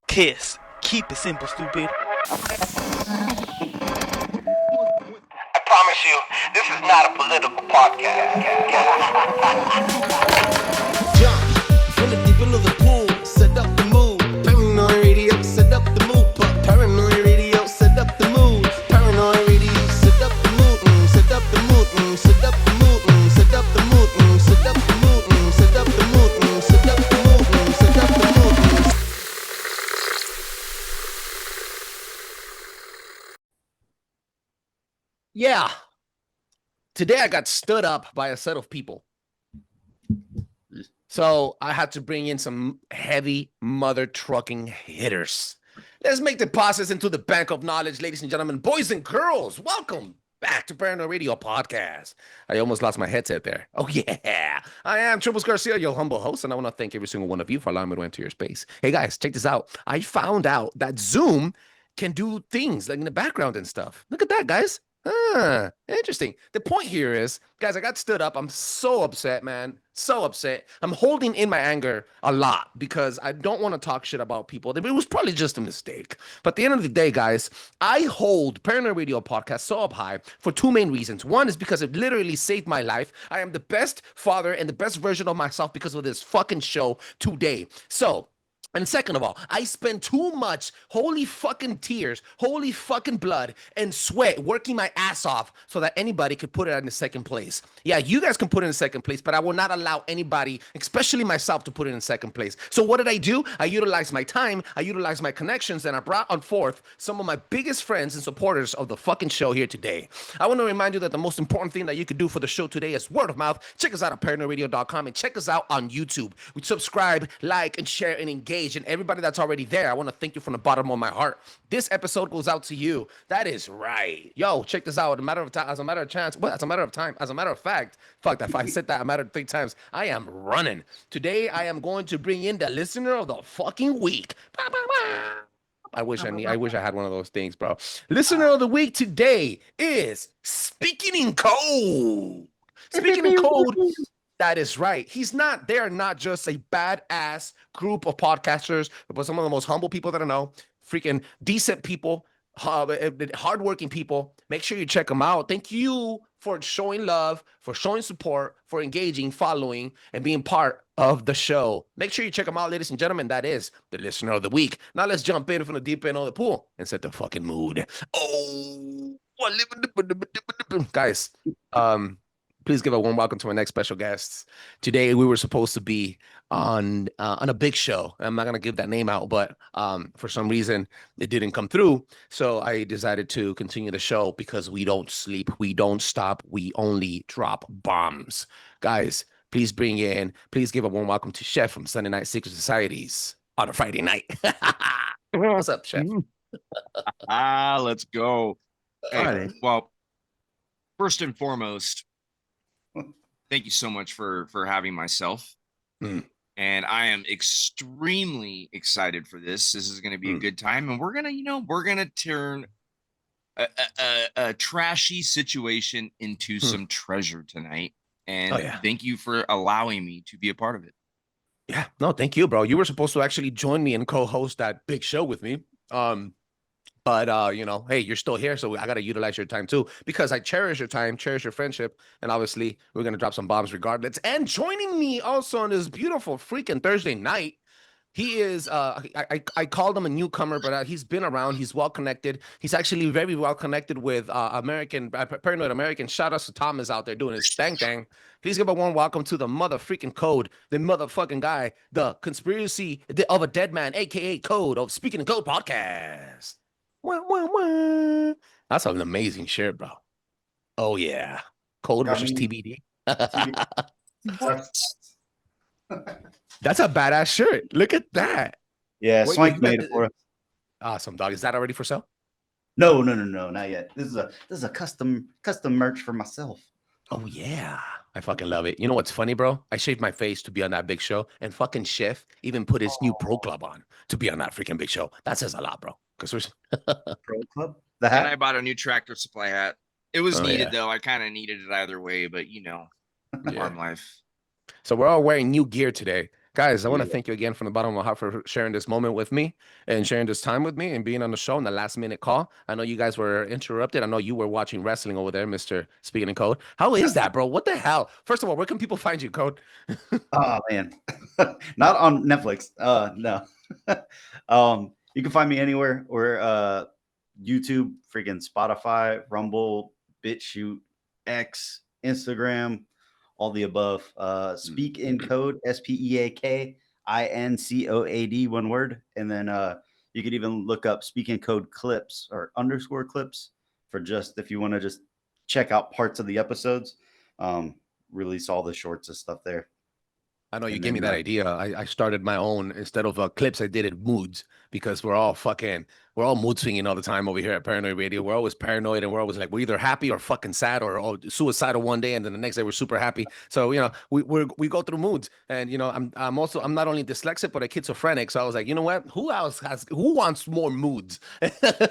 Kiss. Keep it simple, stupid. I promise you, this is not a political podcast. Jump, from the deep end of the pool, set up the mood. Paranoi Radio, set up the mood. Paranoi Radio, set up the mood. Paranoi Radio, set up the mood. Set up the mood. Set up the mood. Set up the mood. Set up the mood. Set up the mood. Set up the mood. Set up the mood. Yeah. Today I got stood up by a set of people. So I had to bring in some heavy mother trucking hitters. Let's make the process into the bank of knowledge, ladies and gentlemen, boys and girls. Welcome back to Paranoi Radio podcast. I almost lost my headset there. Oh, yeah. I am Trebles Garcia, your humble host, and I want to thank every single one of you for allowing me to enter your space. Hey, guys, check this out. I found out that Zoom can do things like in the background and stuff. Look at that, guys. Interesting. The point here is, guys, I got stood up. I'm so upset, man. So upset. I'm holding in my anger a lot because I don't want to talk shit about people. It was probably just a mistake. But at the end of the day, guys, I hold Paranoi Radio podcast so up high for two main reasons. One is because it literally saved my life. I am the best father and the best version of myself because of this fucking show today. So, and second of all, I spend too much holy fucking tears, holy fucking blood and sweat working my ass off so that anybody could put it in the second place. Yeah, you guys can put it in second place, but I will not allow anybody, especially myself, to put it in second place. So what did I do? I utilized my time, I utilized my connections, and I brought on forth some of my biggest friends and supporters of the fucking show here today. I want to remind you that the most important thing that you could do for the show today is word of mouth. Check us out at paranoidradio.com and check us out on YouTube. We subscribe, like, and share and engage. And everybody that's already there, I want to thank you from the bottom of my heart. This episode goes out to you. That is right. Yo, check this out. As a matter of time, as a matter of chance, well, as a matter of time, as a matter of fact, fuck that. If I said that a matter of 3 times, I am running. Today, I am going to bring in the listener of the fucking week. I wish I had one of those things, bro. Listener of the week today is SpeakinCOAD. SpeakinCOAD. That is right. They are not just a badass group of podcasters, but some of the most humble people that I know, freaking decent people, hardworking people. Make sure you check them out. Thank you for showing love, for showing support, for engaging, following, and being part of the show. Make sure you check them out, ladies and gentlemen. That is the listener of the week. Now let's jump in from the deep end of the pool and set the fucking mood. Guys, please give a warm welcome to my next special guests. Today, we were supposed to be on a big show. I'm not going to give that name out, but for some reason, it didn't come through. So I decided to continue the show because we don't sleep. We don't stop. We only drop bombs. Guys, please please give a warm welcome to Chef from Sunday Night Secret Societies on a Friday night. What's up, Chef? Let's go. Hey, well, first and foremost, thank you so much for having myself. And I am extremely excited for this. This is going to be a good time, and we're gonna turn a trashy situation into some treasure tonight. And thank you for allowing me to be a part of it. Yeah, no, thank you, bro. You were supposed to actually join me and co-host that big show with me. But, hey, you're still here, so I got to utilize your time, too, because I cherish your time, cherish your friendship, and obviously, we're going to drop some bombs regardless. And joining me also on this beautiful freaking Thursday night, he is, I called him a newcomer, but he's been around. He's well-connected. He's actually very well-connected with Paranoid American. Shout out to Thomas out there doing his thing. Please give a warm welcome to the motherfucking Code, the motherfucking guy, the conspiracy of a dead man, a.k.a. Code of SpeakinCOAD podcast. That's an amazing shirt, bro. Oh yeah, Code versus TBD. That's a badass shirt. Look at that. Yeah, Swank made it for us. Awesome, dog. Is that already for sale? No, not yet. This is a custom merch for myself. Oh yeah, I fucking love it. You know what's funny, bro? I shaved my face to be on that big show, and fucking Chef even put his new Pro Club on to be on that freaking big show. That says a lot, bro. Because Pro Club, the hat. And I bought a new Tractor Supply hat. It was needed though. I kind of needed it either way, but farm life. So we're all wearing new gear today. Guys, I want to thank you again from the bottom of my heart for sharing this moment with me and sharing this time with me and being on the show in the last minute call. I know you guys were interrupted. I know you were watching wrestling over there, Mr. Speaking in Code. How is that, bro? What the hell? First of all, where can people find you, Code? Oh man, not on Netflix. No. You can find me anywhere or YouTube, freaking Spotify, Rumble, BitChute, X, Instagram, all the above. Speak in Code, SpeakinCOAD, one word, and then you could even look up Speak in Code clips or underscore clips for just if you want to just check out parts of the episodes. Release all the shorts and stuff there. I know you gave me that idea. I started my own instead of clips. I did it moods because we're all mood swinging all the time over here at Paranoi Radio. We're always paranoid and we're always like we're either happy or fucking sad or suicidal one day and then the next day we're super happy. So you know we go through moods and you know I'm not only dyslexic but a schizophrenic. So I was like, you know what? Who wants more moods?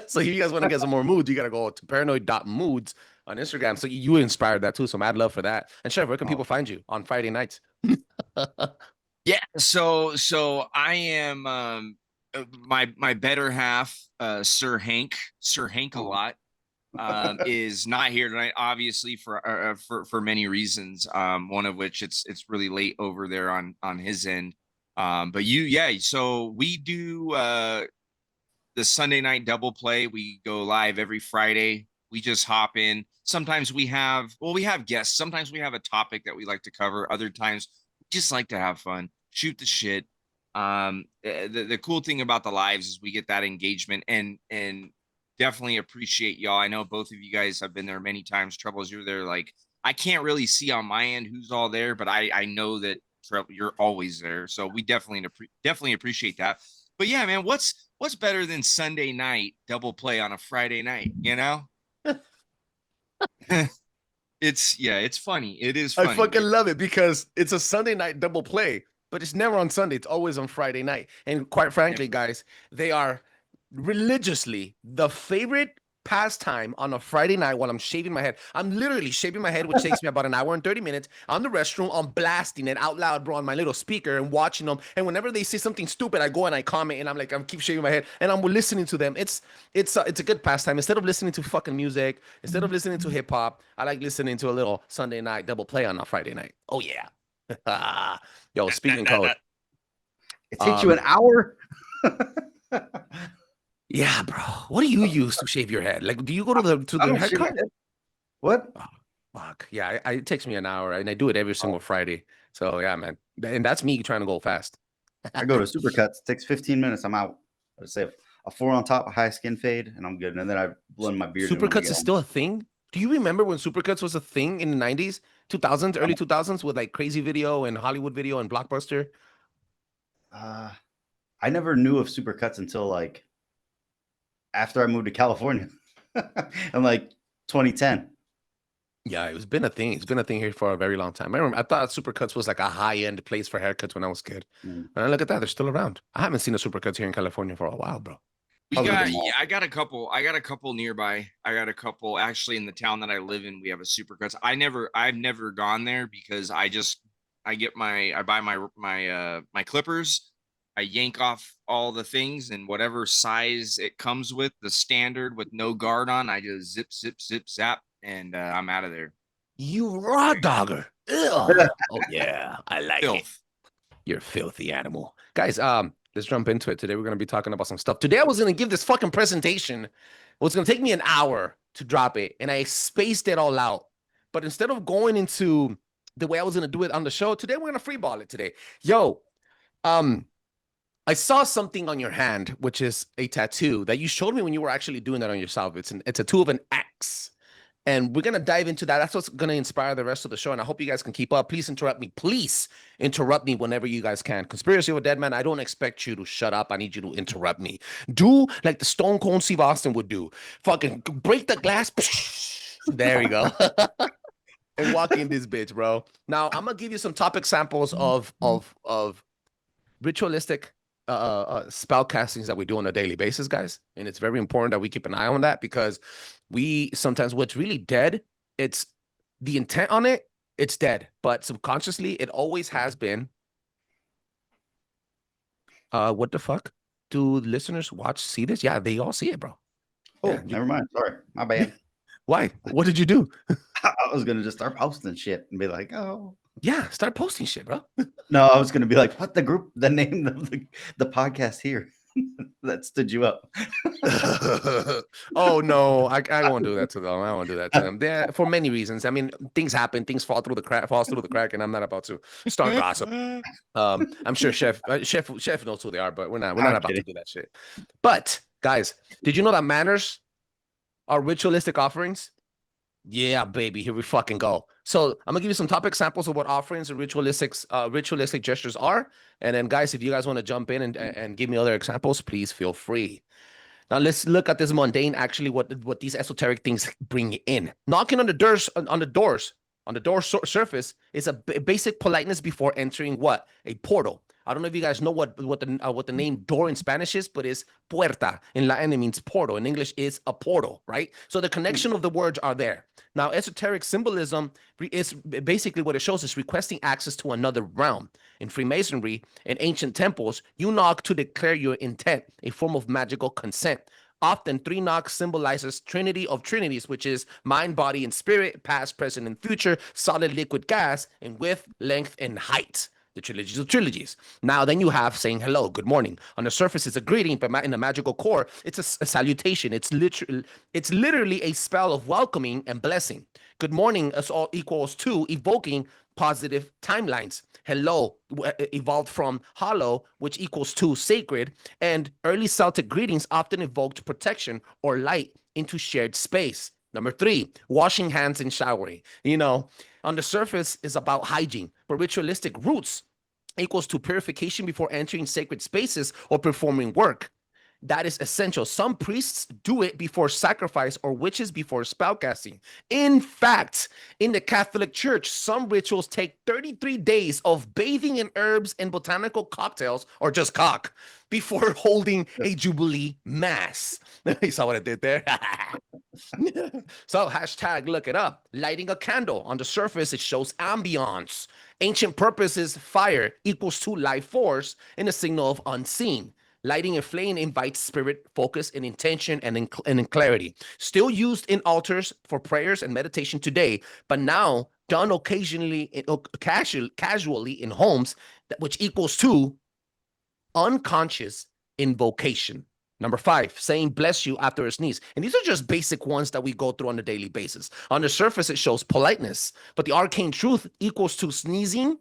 So if you guys want to get some more moods, you gotta go to paranoid.moods on Instagram. So you inspired that too. So mad love for that. And Chef, where can people find you on Friday nights? Yeah, so I am my better half, Sir Hank a lot, is not here tonight, obviously for many reasons. One of which it's really late over there on his end. But so we do the Sunday night double play. We go live every Friday. We just hop in. Sometimes we have guests. Sometimes we have a topic that we like to cover. Other times we just like to have fun, shoot the shit. The cool thing about the lives is we get that engagement and definitely appreciate y'all. I know both of you guys have been there many times. Trebles, you're there. Like I can't really see on my end who's all there, but I know that you're always there. So we definitely appreciate that. But yeah, man, what's better than Sunday night double play on a Friday night? You know. It's funny. It is funny. I fucking love it because it's a Sunday night double play, but it's never on Sunday. It's always on Friday night. And quite frankly, guys, they are religiously the favorite pastime on a Friday night while I'm shaving my head. I'm literally shaving my head, which takes me about an hour and 30 minutes on the restroom. I'm blasting it out loud, bro, on my little speaker and watching them. And whenever they say something stupid, I go and I comment and I'm keep shaving my head and I'm listening to them. It's a good pastime. Instead of listening to fucking music, instead of listening to hip hop, I like listening to a little Sunday night double play on a Friday night. Oh yeah. Yo, speaking code. It takes you an hour. Yeah, bro. What do you use to shave your head? Like, do you go to the haircut? What? Oh, fuck. Yeah, it takes me an hour, and I do it every single Friday. So yeah, man. And that's me trying to go fast. I go to Supercuts. It takes 15 minutes. I'm out. I say a 4 on top, a high skin fade, and I'm good. And then I blend my beard. Supercuts is still a thing? Do you remember when Supercuts was a thing in the 90s, 2000s, early 2000s with like Crazy Video and Hollywood Video and Blockbuster? I never knew of Supercuts until like after I moved to California in like 2010. Yeah, it's been a thing. It's been a thing here for a very long time. I thought Supercuts was like a high-end place for haircuts when I was a kid. And look at that, they're still around. I haven't seen a Supercuts here in California for a while, bro. I got a couple nearby. I got a couple actually in the town that I live in. We have a Supercuts. I've never gone there because I buy my clippers. I yank off all the things and whatever size it comes with, the standard with no guard on, I just zip, zap, and I'm out of there. You raw dogger. Ugh. Oh yeah, I like it. You're a filthy animal. Guys, let's jump into it. Today we're going to be talking about some stuff. Today I was going to give this fucking presentation. It was going to take me an hour to drop it, and I spaced it all out. But instead of going into the way I was going to do it on the show, today we're going to freeball it today. Yo, I saw something on your hand, which is a tattoo that you showed me when you were actually doing that on yourself. It's a tattoo of an X. And we're going to dive into that. That's what's going to inspire the rest of the show. And I hope you guys can keep up. Please interrupt me. Please interrupt me whenever you guys can. Conspiracy of a Dead Man, I don't expect you to shut up. I need you to interrupt me. Do like the Stone Cold Steve Austin would do. Fucking break the glass. There we go. And walk in this bitch, bro. Now, I'm going to give you some topic samples of ritualistic spell castings that we do on a daily basis, guys. And it's very important that we keep an eye on that because we sometimes what's really dead, it's the intent on it, it's dead. But subconsciously, it always has been What the fuck? Do listeners see this? Yeah, they all see it, bro. Oh, Yeah, never mind. Sorry, my bad. Why? What did you do? I was gonna just start posting shit and be like, oh. Yeah, start posting shit, bro. No, I was gonna be like, what the name of the podcast here that stood you up. Oh no, I won't do that to them. I won't do that to them. They're, for many reasons. I mean, things happen, things falls through the crack, and I'm not about to start gossip. I'm sure Chef knows who they are, but we're not about to do that shit. But guys, did you know that manners are ritualistic offerings? Yeah, baby, here we fucking go. So I'm gonna give you some top examples of what offerings and ritualistic gestures are. And then guys, if you guys want to jump in and give me other examples, please feel free. Now let's look at this mundane, actually, what these esoteric things bring in. Knocking on the doors, surface is a basic politeness before entering what? A portal. I don't know if you guys know what the name door in Spanish is, but it's puerta. In Latin, it means portal. In English, it's a portal, right? So the connection of the words are there. Now, esoteric symbolism is basically what it shows is requesting access to another realm. In Freemasonry, in ancient temples, you knock to declare your intent, a form of magical consent. Often, 3 knocks symbolizes Trinity of Trinities, which is mind, body, and spirit, past, present, and future, solid, liquid, gas, and width, length, and height. The trilogies of trilogies. Now, then you have saying hello, good morning. On the surface, it's a greeting, but in the magical core, it's a salutation. It's literally a spell of welcoming and blessing. Good morning is all equals to evoking positive timelines. Hello evolved from hollow, which equals to sacred, and early Celtic greetings often evoked protection or light into shared space. Number 3, washing hands and showering. On the surface is about hygiene, but ritualistic roots equals to purification before entering sacred spaces or performing work. That is essential. Some priests do it before sacrifice or witches before spellcasting. In fact, in the Catholic Church, some rituals take 33 days of bathing in herbs and botanical cocktails, or just cock, before holding a Jubilee Mass. You saw what I did there? So hashtag look it up. Lighting a candle. On the surface, it shows ambiance. Ancient purpose is fire equals to life force and a signal of unseen. Lighting a flame invites spirit, focus, and intention and in clarity. Still used in altars for prayers and meditation today, but now done occasionally, casually in homes, which equals to unconscious invocation. Number 5, saying bless you after a sneeze. And these are just basic ones that we go through on a daily basis. On the surface, it shows politeness, but the arcane truth equals to sneezing.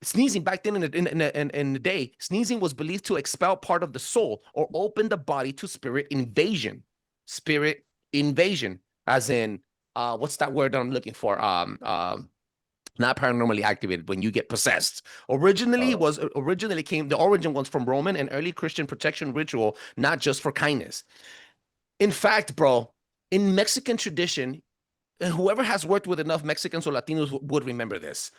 Sneezing back then in the day, sneezing was believed to expel part of the soul or open the body to spirit invasion. Spirit invasion, as in, what's that word I'm looking for? Not paranormally activated, when you get possessed. The origin was from Roman and early Christian protection ritual, not just for kindness. In fact, bro, in Mexican tradition, whoever has worked with enough Mexicans or Latinos would remember this.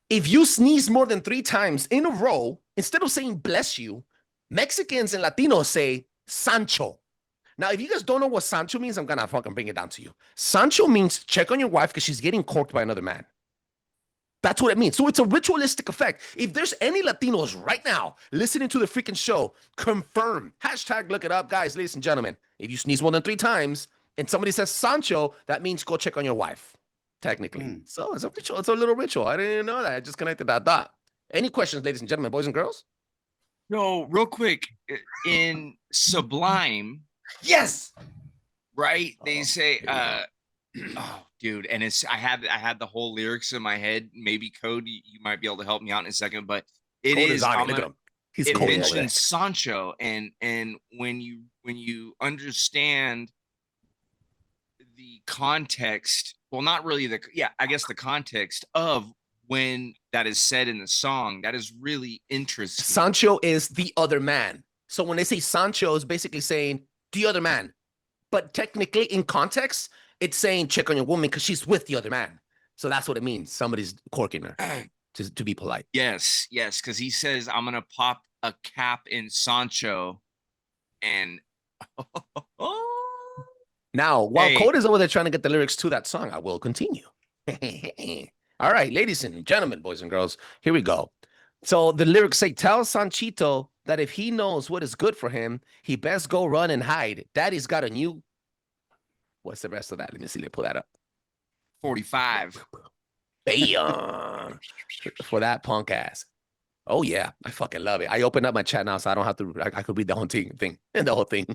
If you sneeze more than 3 times in a row, instead of saying bless you, Mexicans and Latinos say Sancho. Now, if you guys don't know what Sancho means, I'm gonna fucking bring it down to you. Sancho means check on your wife because she's getting corked by another man. That's what it means. So it's a ritualistic effect. If there's any Latinos right now listening to the freaking show, confirm. Hashtag look it up, guys, ladies and gentlemen. If you sneeze more than 3 times and somebody says Sancho, that means go check on your wife, technically. So it's a ritual. It's a little ritual. I didn't even know that. I just connected that dot. Any questions, ladies and gentlemen, boys and girls? No, real quick. In Sublime, yes, right? They say, oh, dude, and I had the whole lyrics in my head. Maybe Code, you might be able to help me out in a second, but it Code is. On it. It mentions Sancho, and when you understand the context, well, not really I guess the context of when that is said in the song, that is really interesting. Sancho is the other man. So when they say Sancho, it's basically saying the other man, but technically in context, it's saying check on your woman because she's with the other man. So that's what it means. Somebody's corking her, to be polite. Yes, because he says, I'm going to pop a cap in Sancho. And now, while Code is over there trying to get the lyrics to that song, I will continue. All right, ladies and gentlemen, boys and girls, here we go. So the lyrics say, tell Sanchito that if he knows what is good for him, he best go run and hide. Daddy's got a new. What's the rest of that? Let me see. Let me pull that up. 45. Bam. For that punk ass. Oh yeah, I fucking love it. I opened up my chat now, so I don't have to. I could read the whole thing. The whole thing.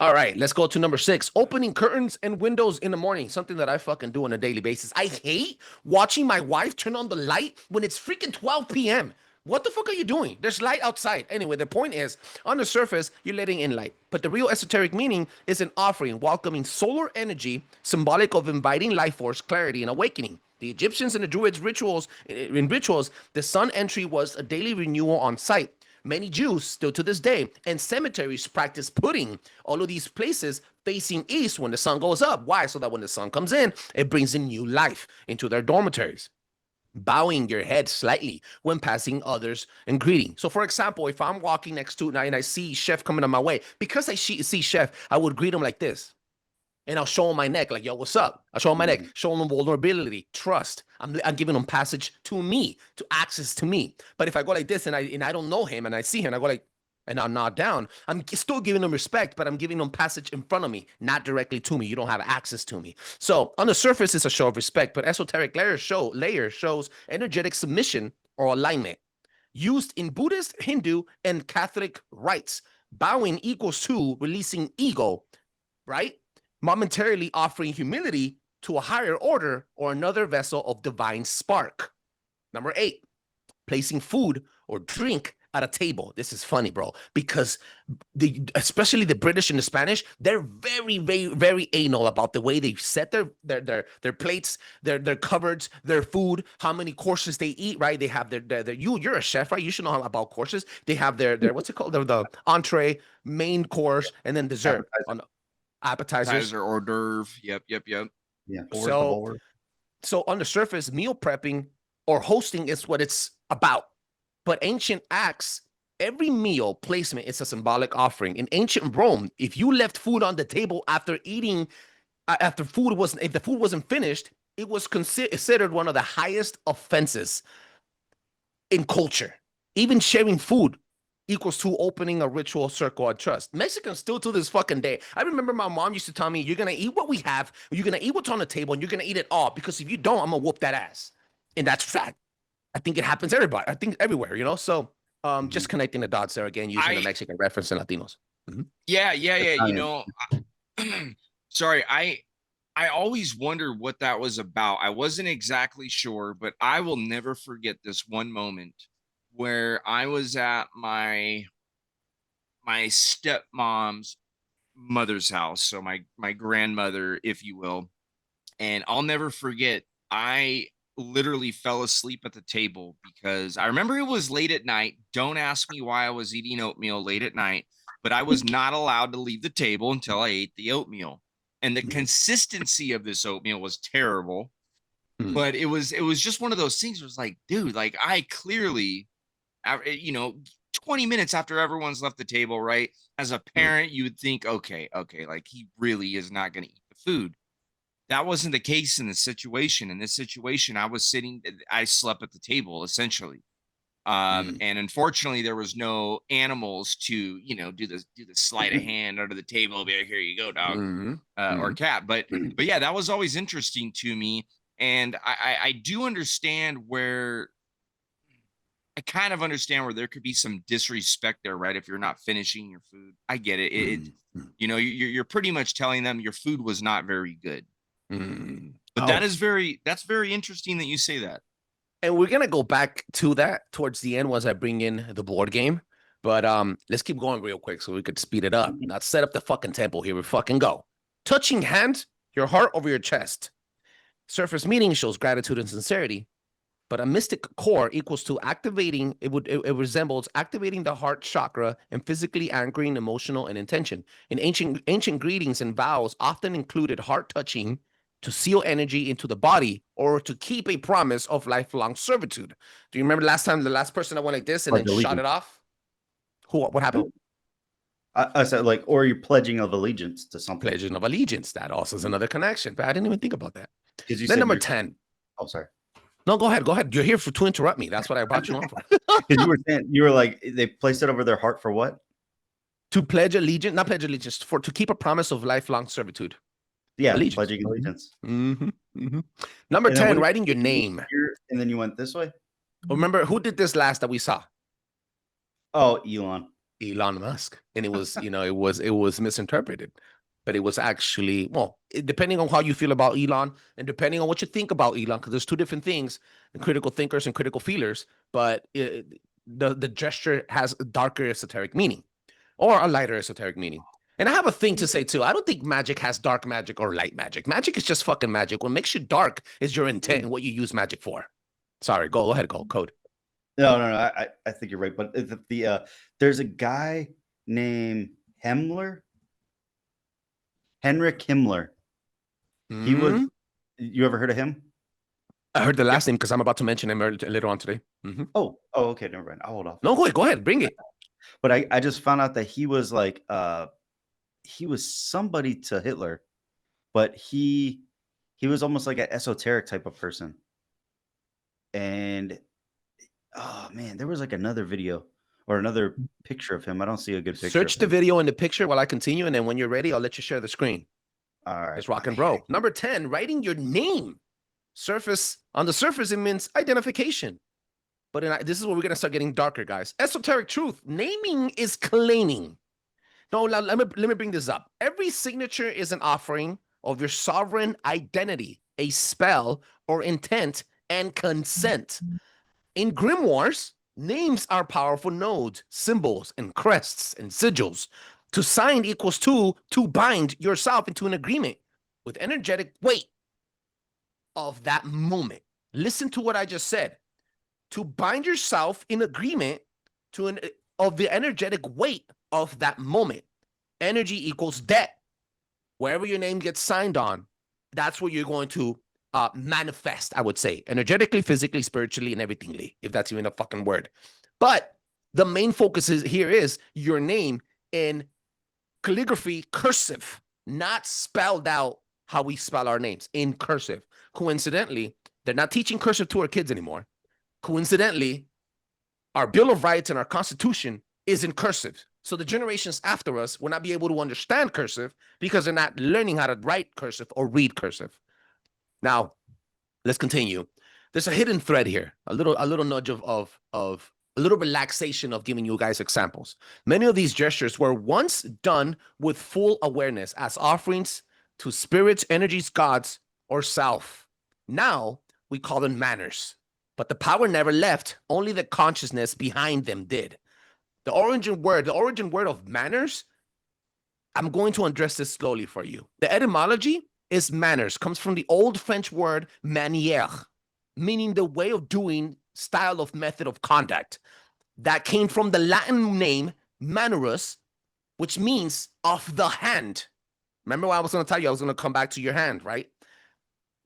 All right, let's go to number 6. Opening curtains and windows in the morning. Something that I fucking do on a daily basis. I hate watching my wife turn on the light when it's freaking 12 p.m. What the fuck are you doing? There's light outside. Anyway, the point is, on the surface, you're letting in light. But the real esoteric meaning is an offering, welcoming solar energy, symbolic of inviting life force, clarity, and awakening. The Egyptians and the Druids in rituals, the sun entry was a daily renewal on site. Many Jews, still to this day, and cemeteries practice putting all of these places facing east when the sun goes up. Why? So that when the sun comes in, it brings in new life into their dormitories. Bowing your head slightly when passing others and greeting. So, for example, if I'm walking next to and I see Chef coming on my way, because I see Chef, I would greet him like this. And I'll show him my neck, like, yo, what's up? I'll show him my neck, show him vulnerability, trust. I'm giving him passage to me, to access to me. But if I go like this and I don't know him and I see him, I go like, and I'll nod down, I'm still giving him respect, but I'm giving him passage in front of me, not directly to me. You don't have access to me. So on the surface, it's a show of respect, but esoteric layer shows energetic submission or alignment. Used in Buddhist, Hindu, and Catholic rites, bowing equals to releasing ego, right? Momentarily offering humility to a higher order or another vessel of divine spark. Number 8, placing food or drink at a table. This is funny, bro, because especially the British and the Spanish, they're very, very, very anal about the way they set their plates, their cupboards, their food, how many courses they eat, right? They have you're a chef, right? You should know about courses. They have their what's it called? The entree, main course, and then dessert on appetizers. Appetizer, hors d'oeuvre. Yep. Yeah. So on the surface, meal prepping or hosting is what it's about. But ancient acts, every meal placement is a symbolic offering. In ancient Rome, if you left food on the table after eating, if the food wasn't finished, it was considered one of the highest offenses in culture. Even sharing food equals to opening a ritual circle of trust. Mexicans still to this fucking day. I remember my mom used to tell me, you're going to eat what we have, you're going to eat what's on the table, and you're going to eat it all, because if you don't, I'm going to whoop that ass. And that's fact. I think it happens everywhere, you know? So just connecting the dots there again, using the Mexican reference and Latinos. Mm-hmm. Yeah. You know, sorry, I always wondered what that was about. I wasn't exactly sure, but I will never forget this one moment where I was at my stepmom's mother's house, so my grandmother, if you will, and I'll never forget, I literally fell asleep at the table because I remember it was late at night. Don't ask me why I was eating oatmeal late at night, but I was not allowed to leave the table until I ate the oatmeal. And the consistency of this oatmeal was terrible, but it was just one of those things. It was like, dude, like I clearly, you know, 20 minutes after everyone's left the table, right? As a parent, you would think, okay, like he really is not going to eat the food. That wasn't the case in this situation. In this situation, I slept at the table essentially. And unfortunately there was no animals to, you know, do the sleight of hand under the table, be like, here you go, dog, or cat. But yeah, that was always interesting to me. And I do understand I kind of understand where there could be some disrespect there, right? If you're not finishing your food, I get it. You know, you're pretty much telling them your food was not very good. But that's very interesting that you say that. And we're gonna go back to that towards the end once I bring in the board game. But let's keep going real quick so we could speed it up. Let's set up the fucking tempo here. We fucking go. Touching hand, your heart over your chest. Surface meaning shows gratitude and sincerity, but a mystic core equals to activating. It resembles activating the heart chakra and physically anchoring emotional and intention. In ancient greetings and vows often included heart touching to seal energy into the body or to keep a promise of lifelong servitude. Do you remember the last person that went like this and then shot it off? What happened? I said, like, or you're pledging of allegiance to something. Pledging of allegiance. That also is another connection, but I didn't even think about that. Then number 10. Oh, sorry. No, go ahead. You're here to interrupt me. That's what I brought you on for. Because you were like, they placed it over their heart for what? To pledge allegiance, not pledge allegiance, to keep a promise of lifelong servitude. Yeah, Allegiance. pledging allegiance. Number And 10, writing your name. And then you went this way? Remember, who did this last that we saw? Oh, Elon Musk. And it was, it was misinterpreted. But it was actually, well, depending on how you feel about Elon and depending on what you think about Elon, because there's two different things, critical thinkers and critical feelers, but the gesture has a darker esoteric meaning or a lighter esoteric meaning. And I have a thing to say too. I don't think magic has dark magic or light magic. Magic is just fucking magic. What makes you dark is your intent and what you use magic for. Sorry, go ahead, Code. No. I think you're right. But there's a guy named Henrik Himmler. He was. You ever heard of him? I heard the last name because I'm about to mention him later on today. Oh, okay, never mind. I'll hold off. No, go ahead, bring it. But I just found out that he was like he was somebody to Hitler, but he was almost like an esoteric type of person. And oh man, there was like another video or another picture of him. I don't see a good picture. Search the video in the picture while I continue, and then when you're ready, I'll let you share the screen. All right. It's rock and roll. Number 10, writing your name. On the surface, it means identification. But this is where we're going to start getting darker, guys. Esoteric truth. Naming is claiming. No, let me bring this up. Every signature is an offering of your sovereign identity, a spell or intent and consent. In grimoires, names are powerful nodes, symbols, and crests and sigils. To sign equals to bind yourself into an agreement with energetic weight of that moment. Listen to what I just said. To bind yourself in agreement of the energetic weight of that moment. Energy equals debt. Wherever your name gets signed on, that's where you're going to manifest, I would say, energetically, physically, spiritually, and everythingly, if that's even a fucking word. But the main focus here is your name in calligraphy, cursive, not spelled out how we spell our names, in cursive. Coincidentally, they're not teaching cursive to our kids anymore. Coincidentally, our Bill of Rights and our Constitution is in cursive. So the generations after us will not be able to understand cursive because they're not learning how to write cursive or read cursive. Now, let's continue. There's a hidden thread here, a little nudge of a little relaxation of giving you guys examples. Many of these gestures were once done with full awareness as offerings to spirits, energies, gods, or self. Now we call them manners, but the power never left. Only the consciousness behind them did. The origin word of manners, I'm going to address this slowly for you. The etymology is manners, comes from the old French word manière, meaning the way of doing, style of method of conduct. That came from the Latin name mannerus, which means of the hand. Remember what I was going to tell you? I was going to come back to your hand, right?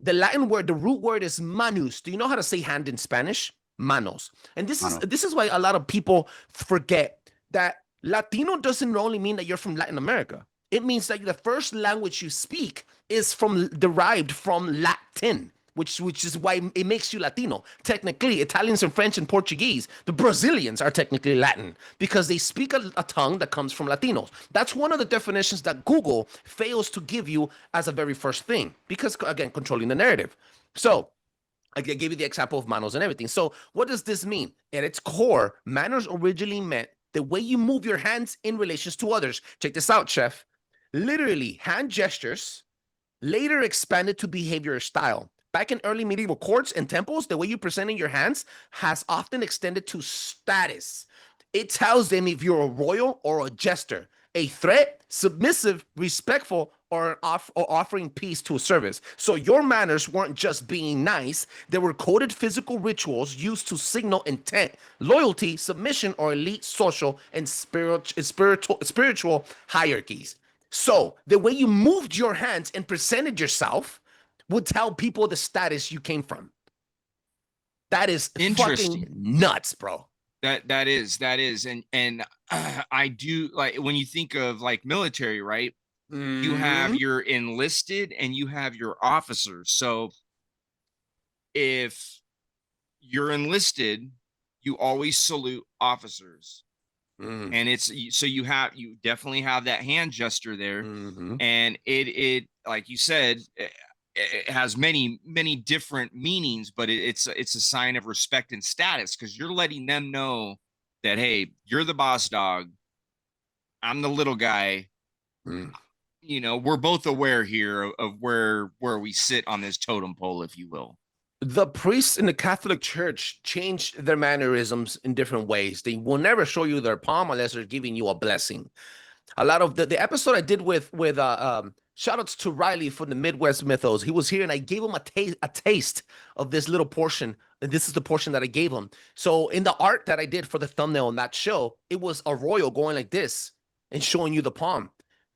The Latin word, the root word is manus. Do you know how to say hand in Spanish? Manos. And this is why a lot of people forget that Latino doesn't only mean that you're from Latin America. It means that the first language you speak is derived from Latin, which is why it makes you Latino. Technically, Italians and French and Portuguese, the Brazilians are technically Latin because they speak a tongue that comes from Latinos. That's one of the definitions that Google fails to give you as a very first thing because, again, controlling the narrative. So I gave you the example of manos and everything. So what does this mean? At its core, manners originally meant the way you move your hands in relations to others. Check this out, chef. Literally, hand gestures later expanded to behavior style. Back in early medieval courts and temples, the way you presented your hands has often extended to status. It tells them if you're a royal or a jester, a threat, submissive, respectful, or offering peace to a service. So your manners weren't just being nice. They were coded physical rituals used to signal intent, loyalty, submission, or elite social and spiritual hierarchies. So the way you moved your hands and presented yourself would tell people the status you came from. That is fucking nuts, bro. That is, and I do like when you think of like military, right? You have your enlisted and you have your officers. So if you're enlisted, you always salute officers. Mm. And it's so you definitely have that hand gesture there. Mm-hmm. And it like you said, it has many different meanings, but it's a sign of respect and status, because you're letting them know that, hey, you're the boss dog, I'm the little guy. Mm. You know, we're both aware here of where we sit on this totem pole, if you will. The priests in the Catholic Church change their mannerisms in different ways. They will never show you their palm unless they're giving you a blessing. A lot of the episode I did with shout outs to Riley from the Midwest Mythos. He was here and I gave him a taste of this little portion. And this is the portion that I gave him. So in the art that I did for the thumbnail on that show, it was a royal going like this and showing you the palm.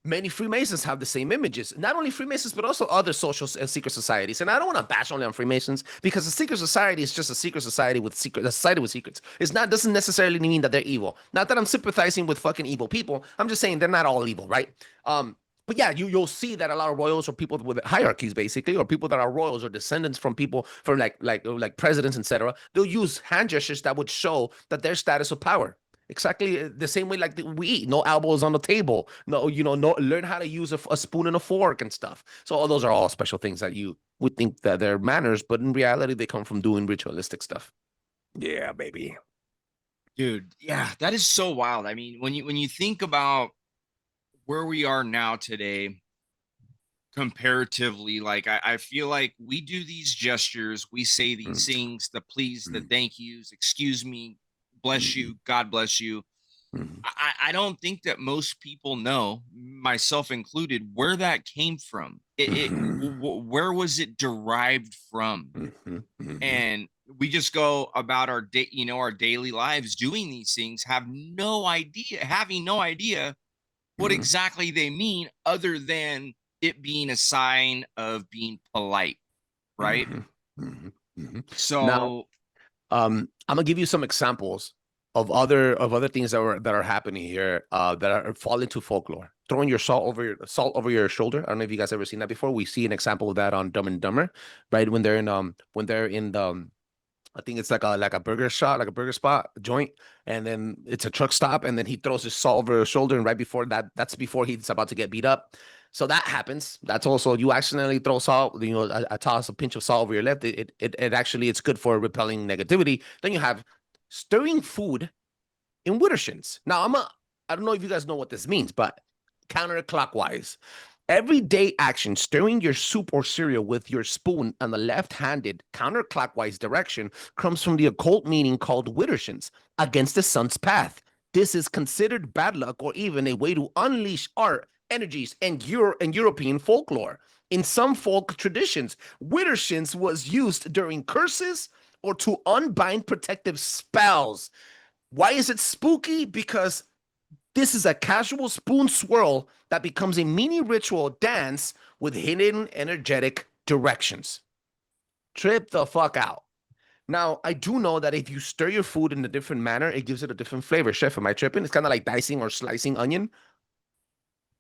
Many Freemasons have the same images. Not only Freemasons, but also other social and secret societies. And I don't want to bash only on Freemasons, because a secret society is just a secret society with a society with secrets. Doesn't necessarily mean that they're evil. Not that I'm sympathizing with fucking evil people. I'm just saying they're not all evil, right? But yeah, you'll see that a lot of royals are people with hierarchies, basically, or people that are royals or descendants from people from like presidents, etc. They'll use hand gestures that would show that their status of power. Exactly the same way like we eat. No elbows on the table. No, learn how to use a spoon and a fork and stuff. So all those are all special things that you would think that they're manners, but in reality, they come from doing ritualistic stuff. Yeah, baby. Dude, yeah, that is so wild. I mean, when you think about where we are now today, comparatively, like I feel like we do these gestures, we say these things, the please, the thank yous, excuse me, bless you, God bless you. I don't think that most people know, myself included, where that came from. Where was it derived from? And we just go about our day, our daily lives doing these things, having no idea what exactly they mean, other than it being a sign of being polite, right? So now, I'm gonna give you some examples of other things that are happening here that are fall into folklore. Throwing your salt over your shoulder. I don't know if you guys ever seen that before. We see an example of that on Dumb and Dumber, right? When they're in the I think it's like a burger shop, like a burger spot, a joint, and then it's a truck stop, and then he throws his salt over his shoulder, and right before that's before he's about to get beat up. So that happens. That's also, you accidentally throw salt, a toss a pinch of salt over your lip. It actually, it's good for repelling negativity. Then you have stirring food in widdershins. Now I don't know if you guys know what this means, but counterclockwise. Everyday action, stirring your soup or cereal with your spoon on the left-handed counterclockwise direction, comes from the occult meaning called widdershins, against the sun's path. This is considered bad luck, or even a way to unleash art, energies, and European folklore. In some folk traditions, widdershins was used during curses or to unbind protective spells. Why is it spooky? Because this is a casual spoon swirl that becomes a mini ritual dance with hidden energetic directions. Trip the fuck out. Now, I do know that if you stir your food in a different manner, it gives it a different flavor. Chef, am I tripping? It's kind of like dicing or slicing onion.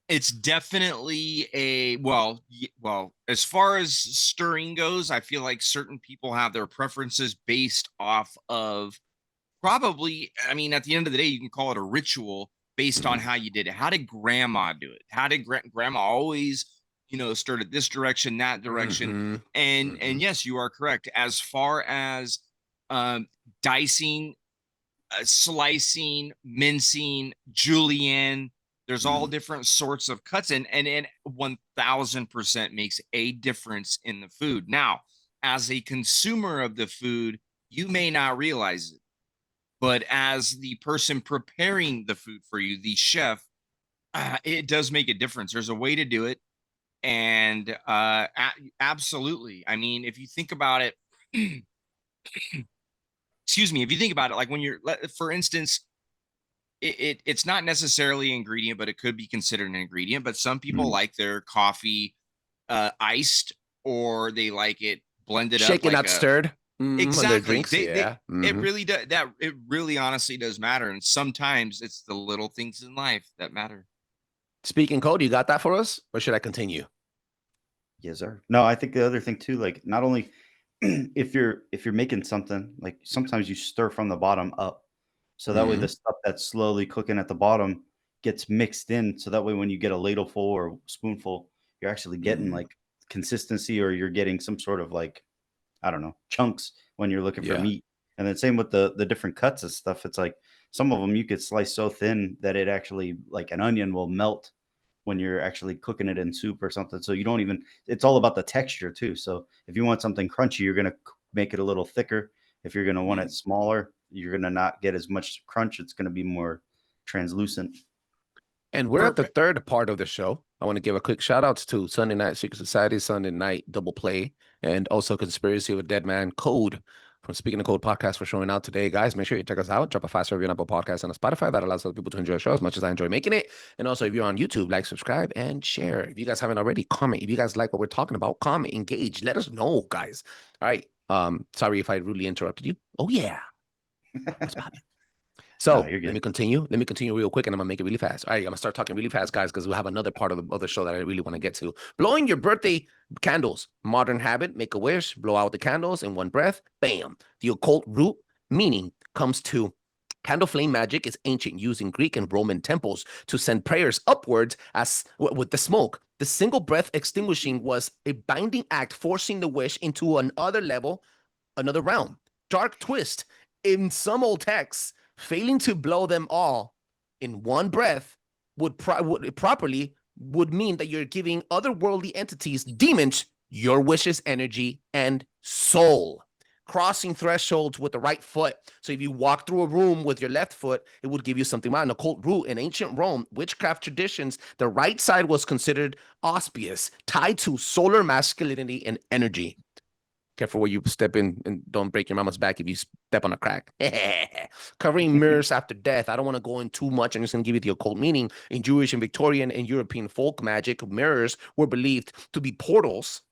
it's definitely well, as far as stirring goes, I feel like certain people have their preferences based off of probably, I mean, at the end of the day, you can call it a ritual based on how you did it. How did grandma do it? How did grandma always, stirred it this direction, that direction? And yes, you are correct. As far as dicing, slicing, mincing, julienne, there's all different sorts of cuts, and it 1000% makes a difference in the food. Now, as a consumer of the food, you may not realize it, but as the person preparing the food for you, the chef, it does make a difference. There's a way to do it, and absolutely. I mean, if you think about it, excuse me, if you think about it, like when you're, for instance, it's not necessarily an ingredient, but it could be considered an ingredient. But some people like their coffee iced, or they like it blended shaken, up, not stirred. Exactly. Drinks, yeah. It really does. It really honestly does matter. And sometimes it's the little things in life that matter. SpeakinCOAD, you got that for us, or should I continue? Yes, sir. No, I think the other thing too, like not only if you're making something, like sometimes you stir from the bottom up, so that way the stuff that's slowly cooking at the bottom gets mixed in, so that way when you get a ladleful or spoonful, you're actually getting like consistency, or you're getting some sort of like, I don't know, chunks when you're looking for Yeah. meat. And then same with the different cuts of stuff. It's like some of them you could slice so thin that it actually, like an onion, will melt when you're actually cooking it in soup or something. So you don't even, it's all about the texture too. So if you want something crunchy, you're going to make it a little thicker. If you're going to want it smaller, you're going to not get as much crunch. It's going to be more translucent. And we're at the third part of the show. I want to give a quick shout outs to Sunday Night Secret Society, Sunday Night Double Play, and also Conspiracy of a Dead Man Code from Speaking the Code podcast for showing out today. Guys, make sure you check us out. Drop a 5-star review on Apple Podcasts and on Spotify. That allows other people to enjoy the show as much as I enjoy making it. And also, if you're on YouTube, like, subscribe, and share. If you guys haven't already, comment. If you guys like what we're talking about, comment, engage. Let us know, guys. All right. Sorry if I rudely interrupted you. Oh, yeah. What's poppin'? So let me continue real quick, and I'm gonna make it really fast. All right, I'm gonna start talking really fast, guys, because we'll have another part of the other show that I really want to get to. Blowing your birthday candles. Modern habit, make a wish, blow out the candles in one breath. Bam. The occult root meaning comes to candle flame magic is ancient, used in Greek and Roman temples to send prayers upwards as with the smoke. The single breath extinguishing was a binding act, forcing the wish into another level, another realm. Dark twist in some old texts. Failing to blow them all in one breath would properly mean that you're giving otherworldly entities, demons, your wishes, energy, and soul. Crossing thresholds with the right foot. So if you walk through a room with your left foot, it would give you something. An occult root in ancient Rome, witchcraft traditions, the right side was considered auspicious, tied to solar masculinity and energy. Careful where you step in and don't break your mama's back if you step on a crack. Covering mirrors after death. I don't want to go in too much. I'm just going to give you the occult meaning. In Jewish and Victorian and European folk magic, mirrors were believed to be portals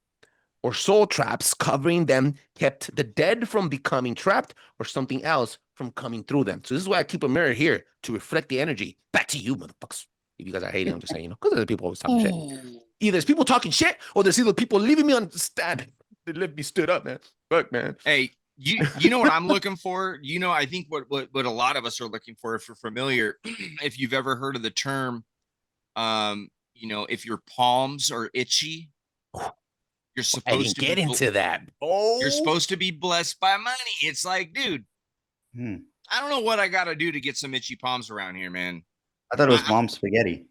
or soul traps. Covering them kept the dead from becoming trapped or something else from coming through them. So this is why I keep a mirror here to reflect the energy. Back to you, motherfuckers. If you guys are hating, I'm just saying, because there's people always talking shit. Either there's people talking shit or there's either people leaving me on the stand. They left me stood up, man. Fuck, man. Hey, you know what I'm looking for? I think what a lot of us are looking for, if you're familiar, if you've ever heard of the term, if your palms are itchy, you're supposed to get into that. Oh, you're supposed to be blessed by money. It's like, dude, I don't know what I got to do to get some itchy palms around here, man. I thought it was mom's spaghetti.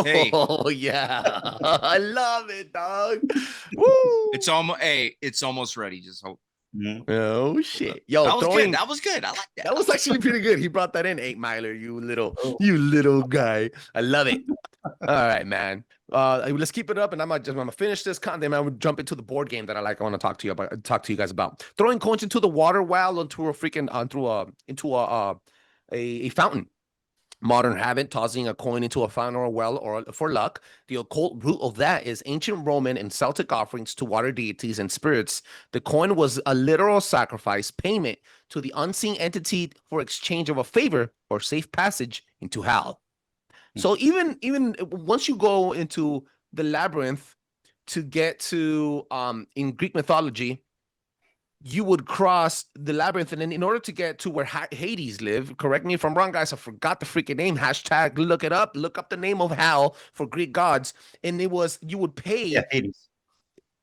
Hey. Oh yeah, I love it, dog. Woo! It's almost ready. Just hope. Oh shit, yo, that was good. I like that. That was actually pretty good. He brought that in, 8 Miler. You little guy. I love it. All right, man. Let's keep it up, and I'm gonna finish this content. I'm gonna jump into the board game that I like. I want to talk to you guys about throwing coins into the water well into a fountain. Modern habit, tossing a coin into a fountain or a well or for luck. The occult root of that is ancient Roman and Celtic offerings to water deities and spirits. The coin was a literal sacrifice payment to the unseen entity for exchange of a favor or safe passage into hell. So even once you go into the labyrinth to get to in Greek mythology, you would cross the labyrinth, and then in order to get to where Hades live, correct me if I'm wrong, guys, I forgot the freaking name, hashtag look it up, look up the name of hell for Greek gods, and it was, you would pay. Hades.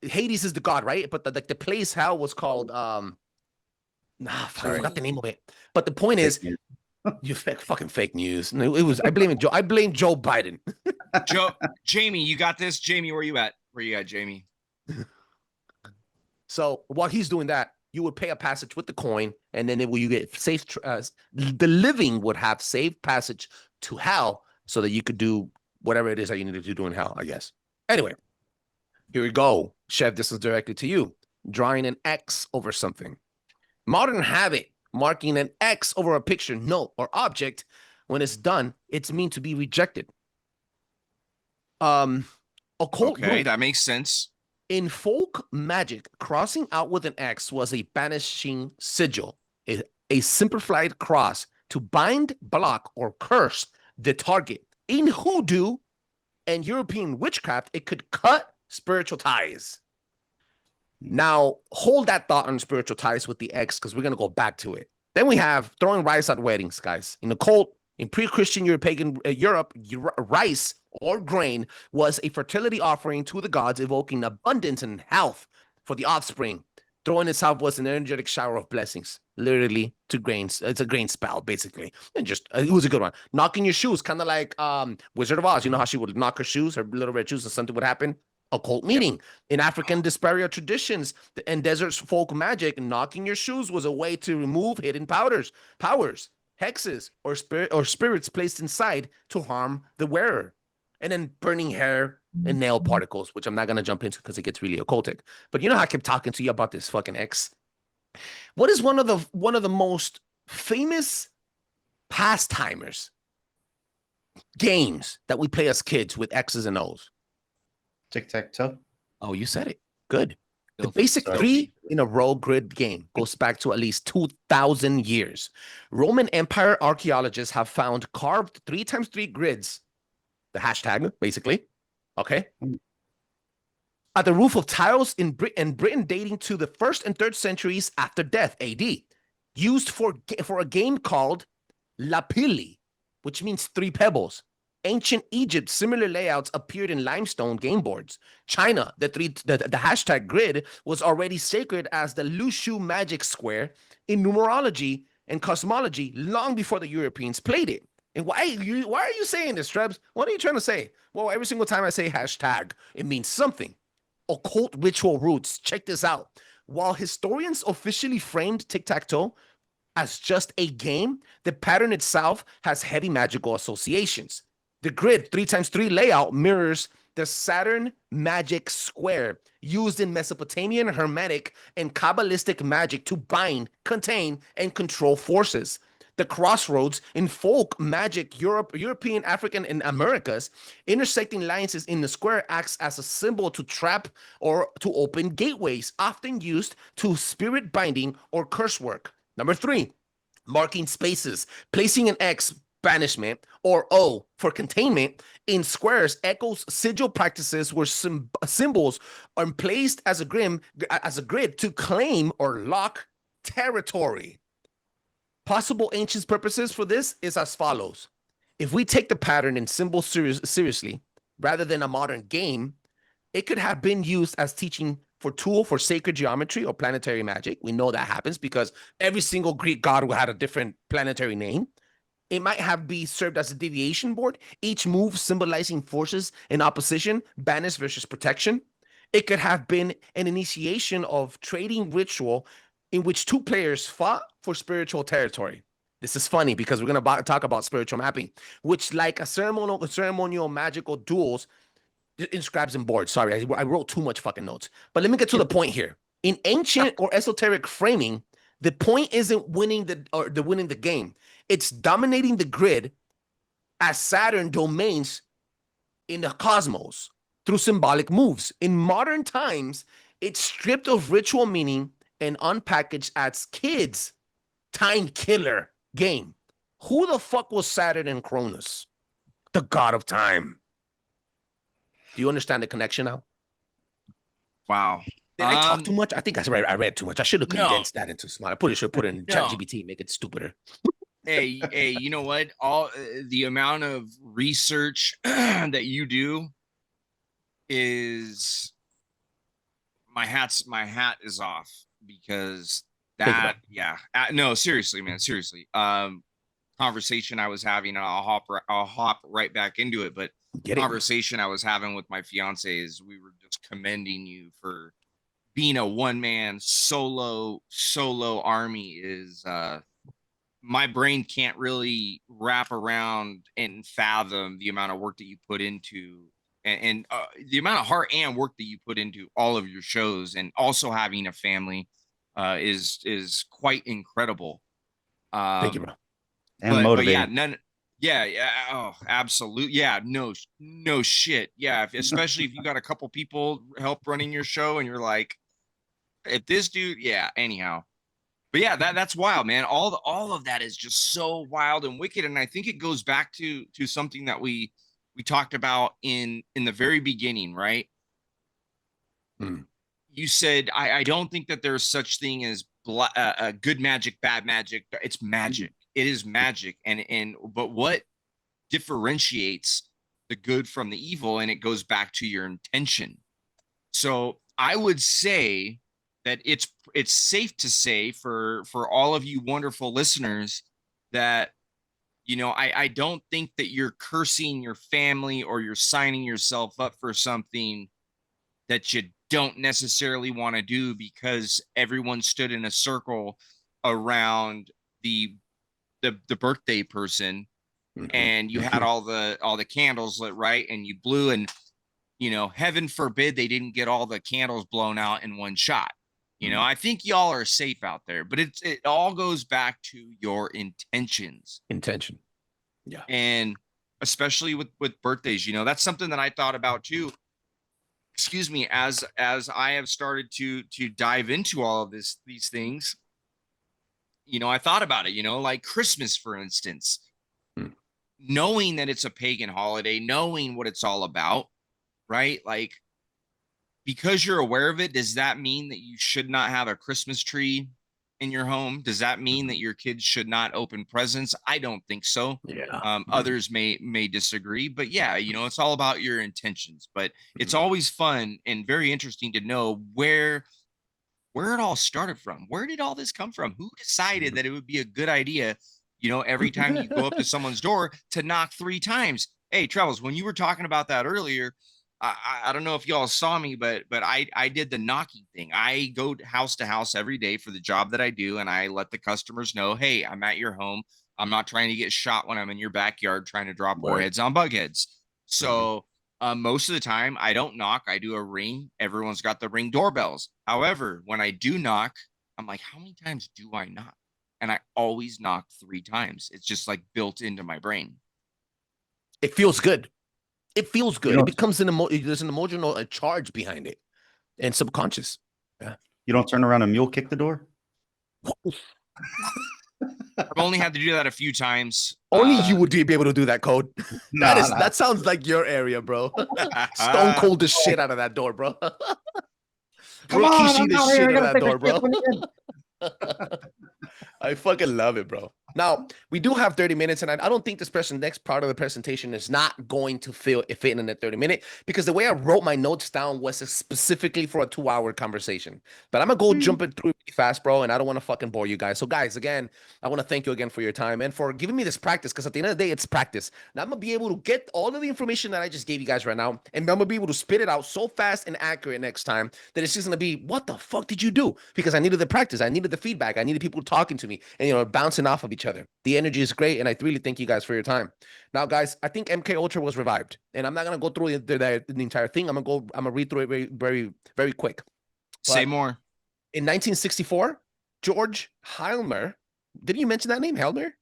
Hades is the god, right? But the place hell was called, I forgot the name of it. But the point is, you fucking fake news. It was, I blame Joe Biden. Jamie, you got this? Jamie, where you at? Where you at, Jamie? So while he's doing that, you would pay a passage with the coin, and then you get safe. The living would have safe passage to hell, so that you could do whatever it is that you need to do in hell, I guess. Anyway, here we go, Chef. This is directed to you. Drawing an X over something. Modern habit, marking an X over a picture, note, or object. When it's done, it's meant to be rejected. Occult. Okay, that makes sense. In folk magic, crossing out with an X was a banishing sigil, a simplified cross to bind, block, or curse the target. In hoodoo and European witchcraft, it could cut spiritual ties. Now, hold that thought on spiritual ties with the X because we're going to go back to it. Then we have throwing rice at weddings, guys. In the cult, in pre-Christian European Europe, rice or grain was a fertility offering to the gods, evoking abundance and health for the offspring. Throwing itself was an energetic shower of blessings, literally to grains. It's a grain spell, basically. And just, it was a good one. Knocking your shoes, kind of like Wizard of Oz. You know how she would knock her shoes, her little red shoes, and something would happen? Occult meaning. In African Desperia traditions and desert folk magic, knocking your shoes was a way to remove hidden powers, hexes, or spirits placed inside to harm the wearer. And then burning hair and nail particles, which I'm not going to jump into because it gets really occultic. But you know how I kept talking to you about this fucking X? What is one of the most famous pastimers games that we play as kids with X's and O's? Tic Tac Toe. Oh, you said it. Good. The basic 3 in a row grid game goes back to at least 2,000 years. Roman Empire archaeologists have found carved 3x3 grids, the hashtag, basically, okay, at the roof of tiles in Britain dating to the 1st and 3rd centuries after death, AD, used for a game called Lapilli, which means 3 pebbles. Ancient Egypt, similar layouts appeared in limestone game boards. China, the hashtag grid was already sacred as the Lushu magic square in numerology and cosmology long before the Europeans played it. And why are you saying this, Trebs? What are you trying to say? Well, every single time I say hashtag, it means something. Occult ritual roots. Check this out. While historians officially framed Tic Tac Toe as just a game, the pattern itself has heavy magical associations. The grid 3x3 layout mirrors the Saturn magic square used in Mesopotamian, Hermetic, and Kabbalistic magic to bind, contain, and control forces. The crossroads in folk magic, European, African, and Americas, intersecting lines in the square acts as a symbol to trap or to open gateways, often used to spirit binding or curse work. Number 3, marking spaces, placing an X, banishment, or O for containment in squares echoes sigil practices where symbols are placed as a grid to claim or lock territory. Possible ancient purposes for this is as follows. If we take the pattern and symbols seriously, rather than a modern game, it could have been used as teaching tool for sacred geometry or planetary magic. We know that happens because every single Greek god had a different planetary name. It might have been served as a deviation board, each move symbolizing forces in opposition, banish versus protection. It could have been an initiation of trading ritual in which 2 players fought for spiritual territory. This is funny because we're going to talk about spiritual mapping, which like a ceremonial magical duels, inscribes and boards. Sorry, I wrote too much fucking notes. But let me get to the point here. In ancient or esoteric framing, the point isn't winning the game. It's dominating the grid as Saturn domains in the cosmos through symbolic moves. In modern times, it's stripped of ritual meaning and unpackaged as kids' time killer game. Who the fuck was Saturn and Cronus? The god of time. Do you understand the connection now? Wow. Did I talk too much? I think I read too much. I should have condensed that into smart. I should put it in ChatGPT, make it stupider. Hey, you know what? All the amount of research that you do is my hat is off because that no, seriously, man, seriously. Conversation I was having, and I'll hop right back into it, but conversation I was having with my fiance is we were just commending you for being a one-man solo army. Is my brain can't really wrap around and fathom the amount of work that you put into and the amount of heart and work that you put into all of your shows, and also having a family is quite incredible. Thank you, bro. And motivating. Oh, absolutely. Yeah, no shit. Yeah, especially if you got a couple people help running your show and you're like, if this dude, anyhow. But yeah, that's wild, man. All of that is just so wild and wicked. And I think it goes back to something that we talked about in the very beginning, right? you said, I don't think that there's such thing as good magic, bad magic. It's magic. It is magic. But what differentiates the good from the evil? And it goes back to your intention. So I would say that it's safe to say for all of you wonderful listeners that, you know, I don't think that you're cursing your family or you're signing yourself up for something that you don't necessarily want to do because everyone stood in a circle around the birthday person, and you had all the candles lit, right, and you blew, and you know, heaven forbid they didn't get all the candles blown out in one shot. You know, I think y'all are safe out there, but it all goes back to your intentions. Intention. Yeah. And especially with birthdays, you know, that's something that I thought about too. Excuse me, as I have started to dive into all of these things, you know, I thought about it, you know, like Christmas, for instance, knowing that it's a pagan holiday, knowing what it's all about, right? Like, because you're aware of it, does that mean that you should not have a Christmas tree in your home? Does that mean that your kids should not open presents? I don't think so. Yeah. Others may disagree, but yeah, you know, it's all about your intentions. But it's always fun and very interesting to know where it all started from. Where did all this come from? Who decided that it would be a good idea, you know, every time you go up to someone's door to knock 3 times? Hey, Trebles, when you were talking about that earlier, I don't know if y'all saw me, but I did the knocking thing. I go house to house every day for the job that I do, and I let the customers know, hey, I'm at your home. I'm not trying to get shot when I'm in your backyard trying to drop warheads on bug heads. So most of the time, I don't knock. I do a ring. Everyone's got the Ring doorbells. However, when I do knock, I'm like, how many times do I knock? And I always knock 3 times. It's just like built into my brain. It feels good. It feels good. It becomes there's an emotional charge behind it, and subconscious. Yeah. You don't turn around and mule kick the door? I've only had to do that a few times. Only you would be able to do that, Code. That sounds like your area, bro. Stone cold the shit out of that door, bro. Come on, Rikishi the shit out of that door, bro. I fucking love it, bro. Now, we do have 30 minutes, and I don't think this next part of the presentation is not going to fit in that 30-minute, because the way I wrote my notes down was specifically for a 2-hour conversation. But I'm going to go jump it through really fast, bro, and I don't want to fucking bore you guys. So, guys, again, I want to thank you again for your time and for giving me this practice, because at the end of the day, it's practice. Now, I'm going to be able to get all of the information that I just gave you guys right now, and I'm going to be able to spit it out so fast and accurate next time that it's just going to be, what the fuck did you do? Because I needed the practice. I needed the feedback. I needed people talking to me and, you know, bouncing off of each other. The energy is great, and I really thank you guys for your time. Now, guys, I think MK Ultra was revived, and I'm not gonna go through the entire thing. I'm gonna read through it very, very, very quick. Say more. In 1964, George Heilmer. Didn't you mention that name, Heilmer?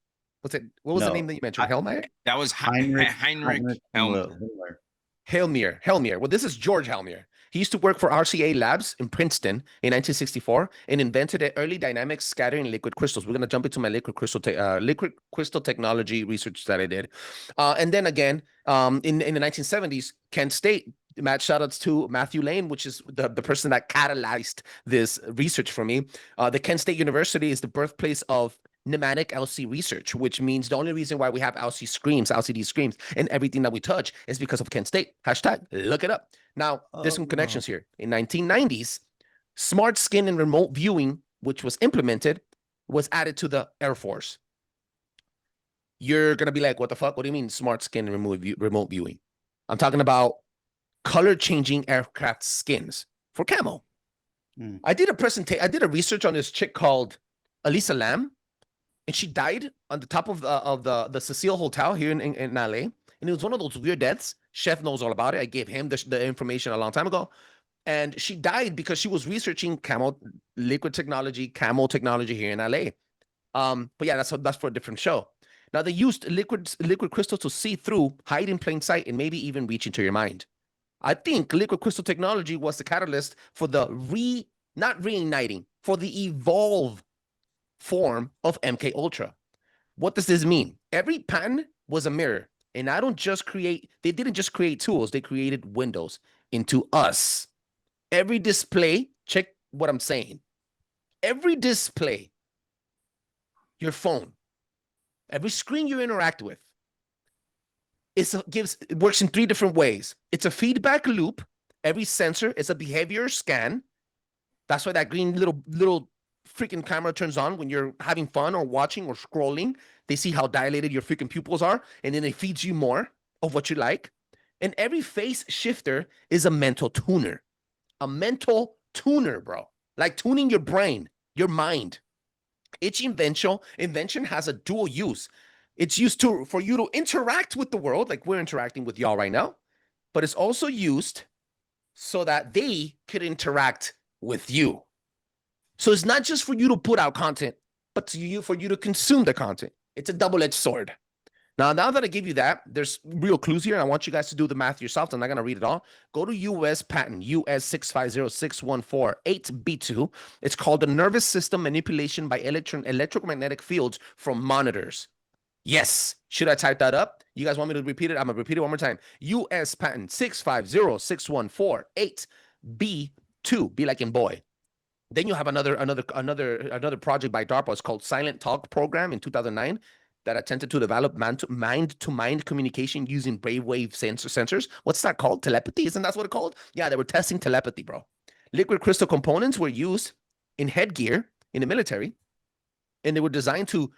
What was the name that you mentioned? Heilmer? That was Heinrich Heilmer. Heilmer. Well, this is George Heilmer. He used to work for RCA Labs in Princeton in 1964 and invented the early dynamic scattering liquid crystals. We're going to jump into my liquid crystal technology research that I did. And then again, in the 1970s, Kent State, shout outs to Matthew Lane, which is the person that catalyzed this research for me. The Kent State University is the birthplace of pneumatic LC research, which means the only reason why we have LCD screens, and everything that we touch is because of Kent State. # look it up. Now, there's some connections here. In 1990s, smart skin and remote viewing, which was implemented, was added to the Air Force. You're going to be like, what the fuck? What do you mean smart skin and remote viewing? I'm talking about color-changing aircraft skins for camo. I did a research on this chick called Elisa Lam, and she died on the top of the Cecile Hotel here in LA. And it was one of those weird deaths. Chef knows all about it. I gave him the information a long time ago. And she died because she was researching camo technology here in LA. But yeah, that's for a different show. Now, they used liquid crystals to see through, hide in plain sight, and maybe even reach into your mind. I think liquid crystal technology was the catalyst for the not reigniting, for the evolve form of MK Ultra. What does this mean? Every patent was a mirror, and they didn't just create tools, they created windows into us. Every display check what I'm saying. Every display, your phone, every screen you interact with, it works in 3 different ways. It's a feedback loop. Every sensor is a behavior scan. That's why that green little freaking camera turns on when you're having fun or watching or scrolling. They see how dilated your freaking pupils are, and then it feeds you more of what you like. And every face shifter is a mental tuner. A mental tuner, bro. Like tuning your brain, your mind. Each invention has a dual use. It's used for you to interact with the world, like we're interacting with y'all right now, but it's also used so that they could interact with you. So it's not just for you to put out content, but for you to consume the content. It's a double-edged sword. Now that I give you that, there's real clues here. I want you guys to do the math yourself. I'm not going to read it all. Go to U.S. patent, US 650-614-8B2. It's called the nervous system manipulation by electromagnetic fields from monitors. Yes. Should I type that up? You guys want me to repeat it? I'm going to repeat it one more time. U.S. patent 650-614-8B2. Be like in boy. Then you have another project by DARPA. It's called Silent Talk Program in 2009 that attempted to develop mind-to-mind communication using brainwave sensors. What's that called? Telepathy? Isn't that what it's called? Yeah, they were testing telepathy, bro. Liquid crystal components were used in headgear in the military, and they were designed to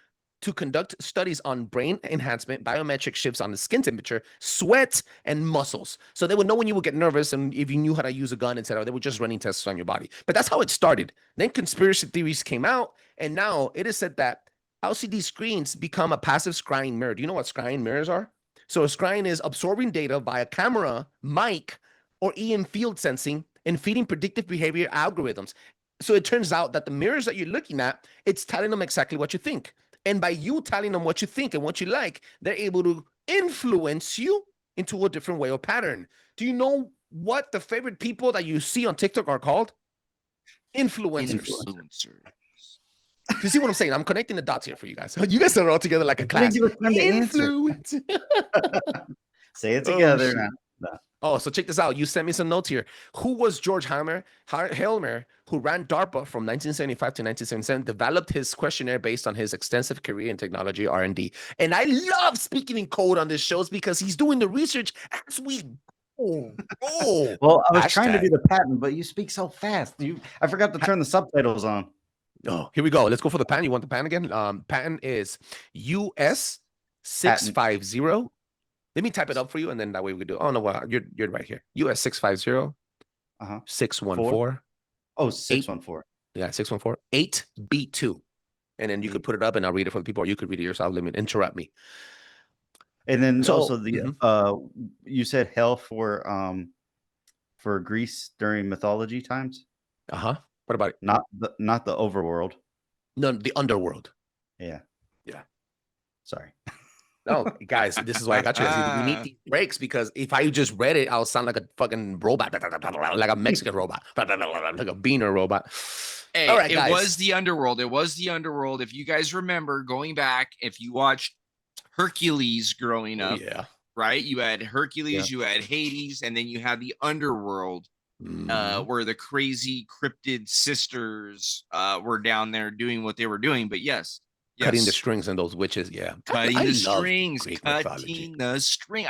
conduct studies on brain enhancement, biometric shifts on the skin temperature, sweat, and muscles. So they would know when you would get nervous and if you knew how to use a gun, etc. They were just running tests on your body. But that's how it started. Then conspiracy theories came out, and now it is said that LCD screens become a passive scrying mirror. Do you know what scrying mirrors are? So a scrying is absorbing data via camera, mic, or EM field sensing and feeding predictive behavior algorithms. So it turns out that the mirrors that you're looking at, it's telling them exactly what you think. And by you telling them what you think and what you like, they're able to influence you into a different way or pattern. Do you know what the favorite people that you see on TikTok are called? Influencers. You see what I'm saying? I'm connecting the dots here for you guys. You guys are all together like a class. Influence. Say it together now. Oh, so check this out. You sent me some notes here. Who was George Helmer, who ran DARPA from 1975 to 1977, developed his questionnaire based on his extensive career in technology R&D. And I love speaking in code on this shows because he's doing the research as we go. Well, I was trying to do the patent, but you speak so fast. I forgot to turn the subtitles on. Oh, here we go. Let's go for the patent. You want the patent again? Patent is US 650. Let me type it up for you, and then that way we do. Oh no, well, you're right here. US 650 614. Oh, 614. Yeah, 614 8B2. And then you could put it up, and I'll read it for the people, or you could read it yourself. Let me interrupt me. And then also you said hell for Greece during mythology times. What about it? Not the overworld. No, the underworld. Yeah. Sorry. No, guys, this is why I got you. We need these breaks because if I just read it, I'll sound like a fucking robot, like a Mexican robot, like a beaner robot. Hey, all right, guys. It was the underworld. It was the underworld. If you guys remember going back, if you watched Hercules growing up, right? You had Hercules, you had Hades, and then you had the underworld, where the crazy cryptid sisters were down there doing what they were doing. But yes. Cutting the strings and those witches, cutting the strings. I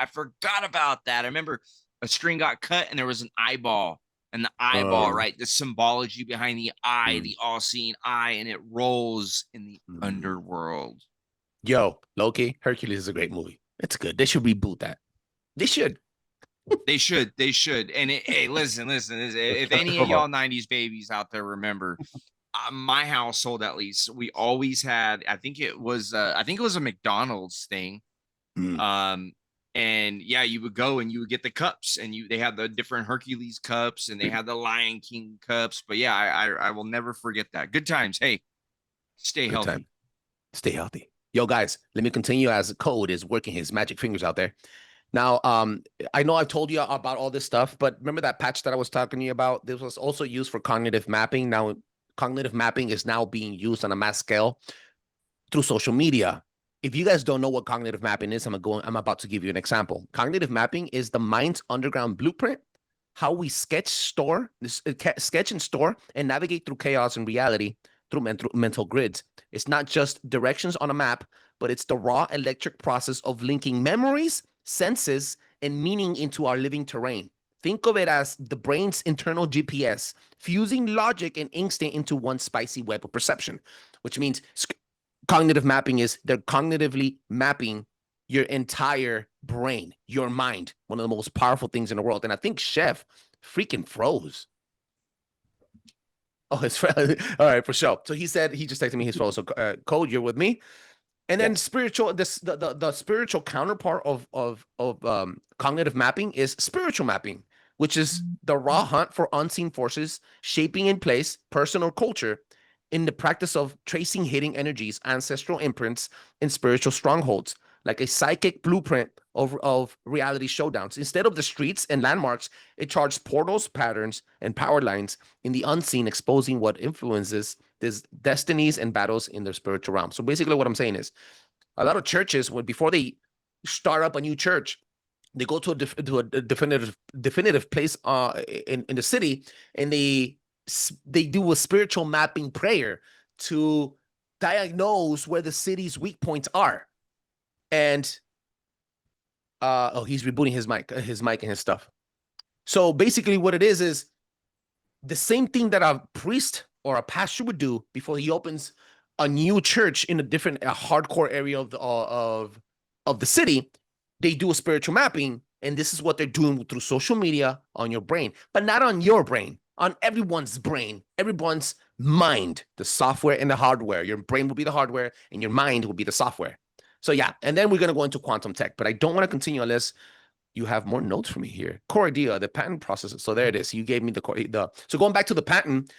forgot about that. I remember a string got cut and there was an eyeball, and the eyeball, right? The symbology behind the eye, the all-seeing eye, and it rolls in the underworld. Yo, Loki, Hercules is a great movie. It's good. They should reboot that. They should. They should. And hey, listen. If any of y'all 90s babies out there remember. My household, at least, we always had. I think it was a McDonald's thing. And yeah, you would go and you would get the cups, and they had the different Hercules cups, and they had the Lion King cups. But yeah, I will never forget that. Good times. Hey, stay healthy. Stay healthy. Yo, guys, let me continue as Code is working his magic fingers out there. Now, I know I've told you about all this stuff, but remember that patch that I was talking to you about? This was also used for cognitive mapping. Now, cognitive mapping is now being used on a mass scale through social media. If you guys don't know what cognitive mapping is, I'm about to give you an example. Cognitive mapping is the mind's underground blueprint how we sketch and store and navigate through chaos and reality through mental grids. It's not just directions on a map, but it's the raw electric process of linking memories, senses, and meaning into our living terrain. Think of it as the brain's internal GPS, fusing logic and instinct into one spicy web of perception, which means cognitive mapping is they're cognitively mapping your entire brain, your mind, one of the most powerful things in the world. And I think Chef freaking froze. Oh, it's all right, for sure. So he said, he just texted me his froze. So Code, you're with me? And then spiritual, the spiritual counterpart of cognitive mapping is spiritual mapping, which is the raw hunt for unseen forces shaping in place personal culture in the practice of tracing hidden energies, ancestral imprints, and spiritual strongholds, like a psychic blueprint of reality showdowns. Instead of the streets and landmarks, it charts portals, patterns, and power lines in the unseen, exposing what influences these destinies and battles in their spiritual realm. So basically what I'm saying is a lot of churches, before they start up a new church, they go to a definitive place in the city, and they do a spiritual mapping prayer to diagnose where the city's weak points are. And oh, he's rebooting his mic and his stuff. So basically what it is the same thing that a priest or a pastor would do before he opens a new church in a hardcore area of the city. They do a spiritual mapping, and this is what they're doing through social media on your brain, but not on your brain, on everyone's brain, everyone's mind, the software and the hardware. Your brain will be the hardware, and your mind will be the software. So yeah, and then we're going to go into quantum tech, but I don't want to continue unless you have more notes for me here. Core idea, the patent process. So there it is. You gave me so going back to the patent,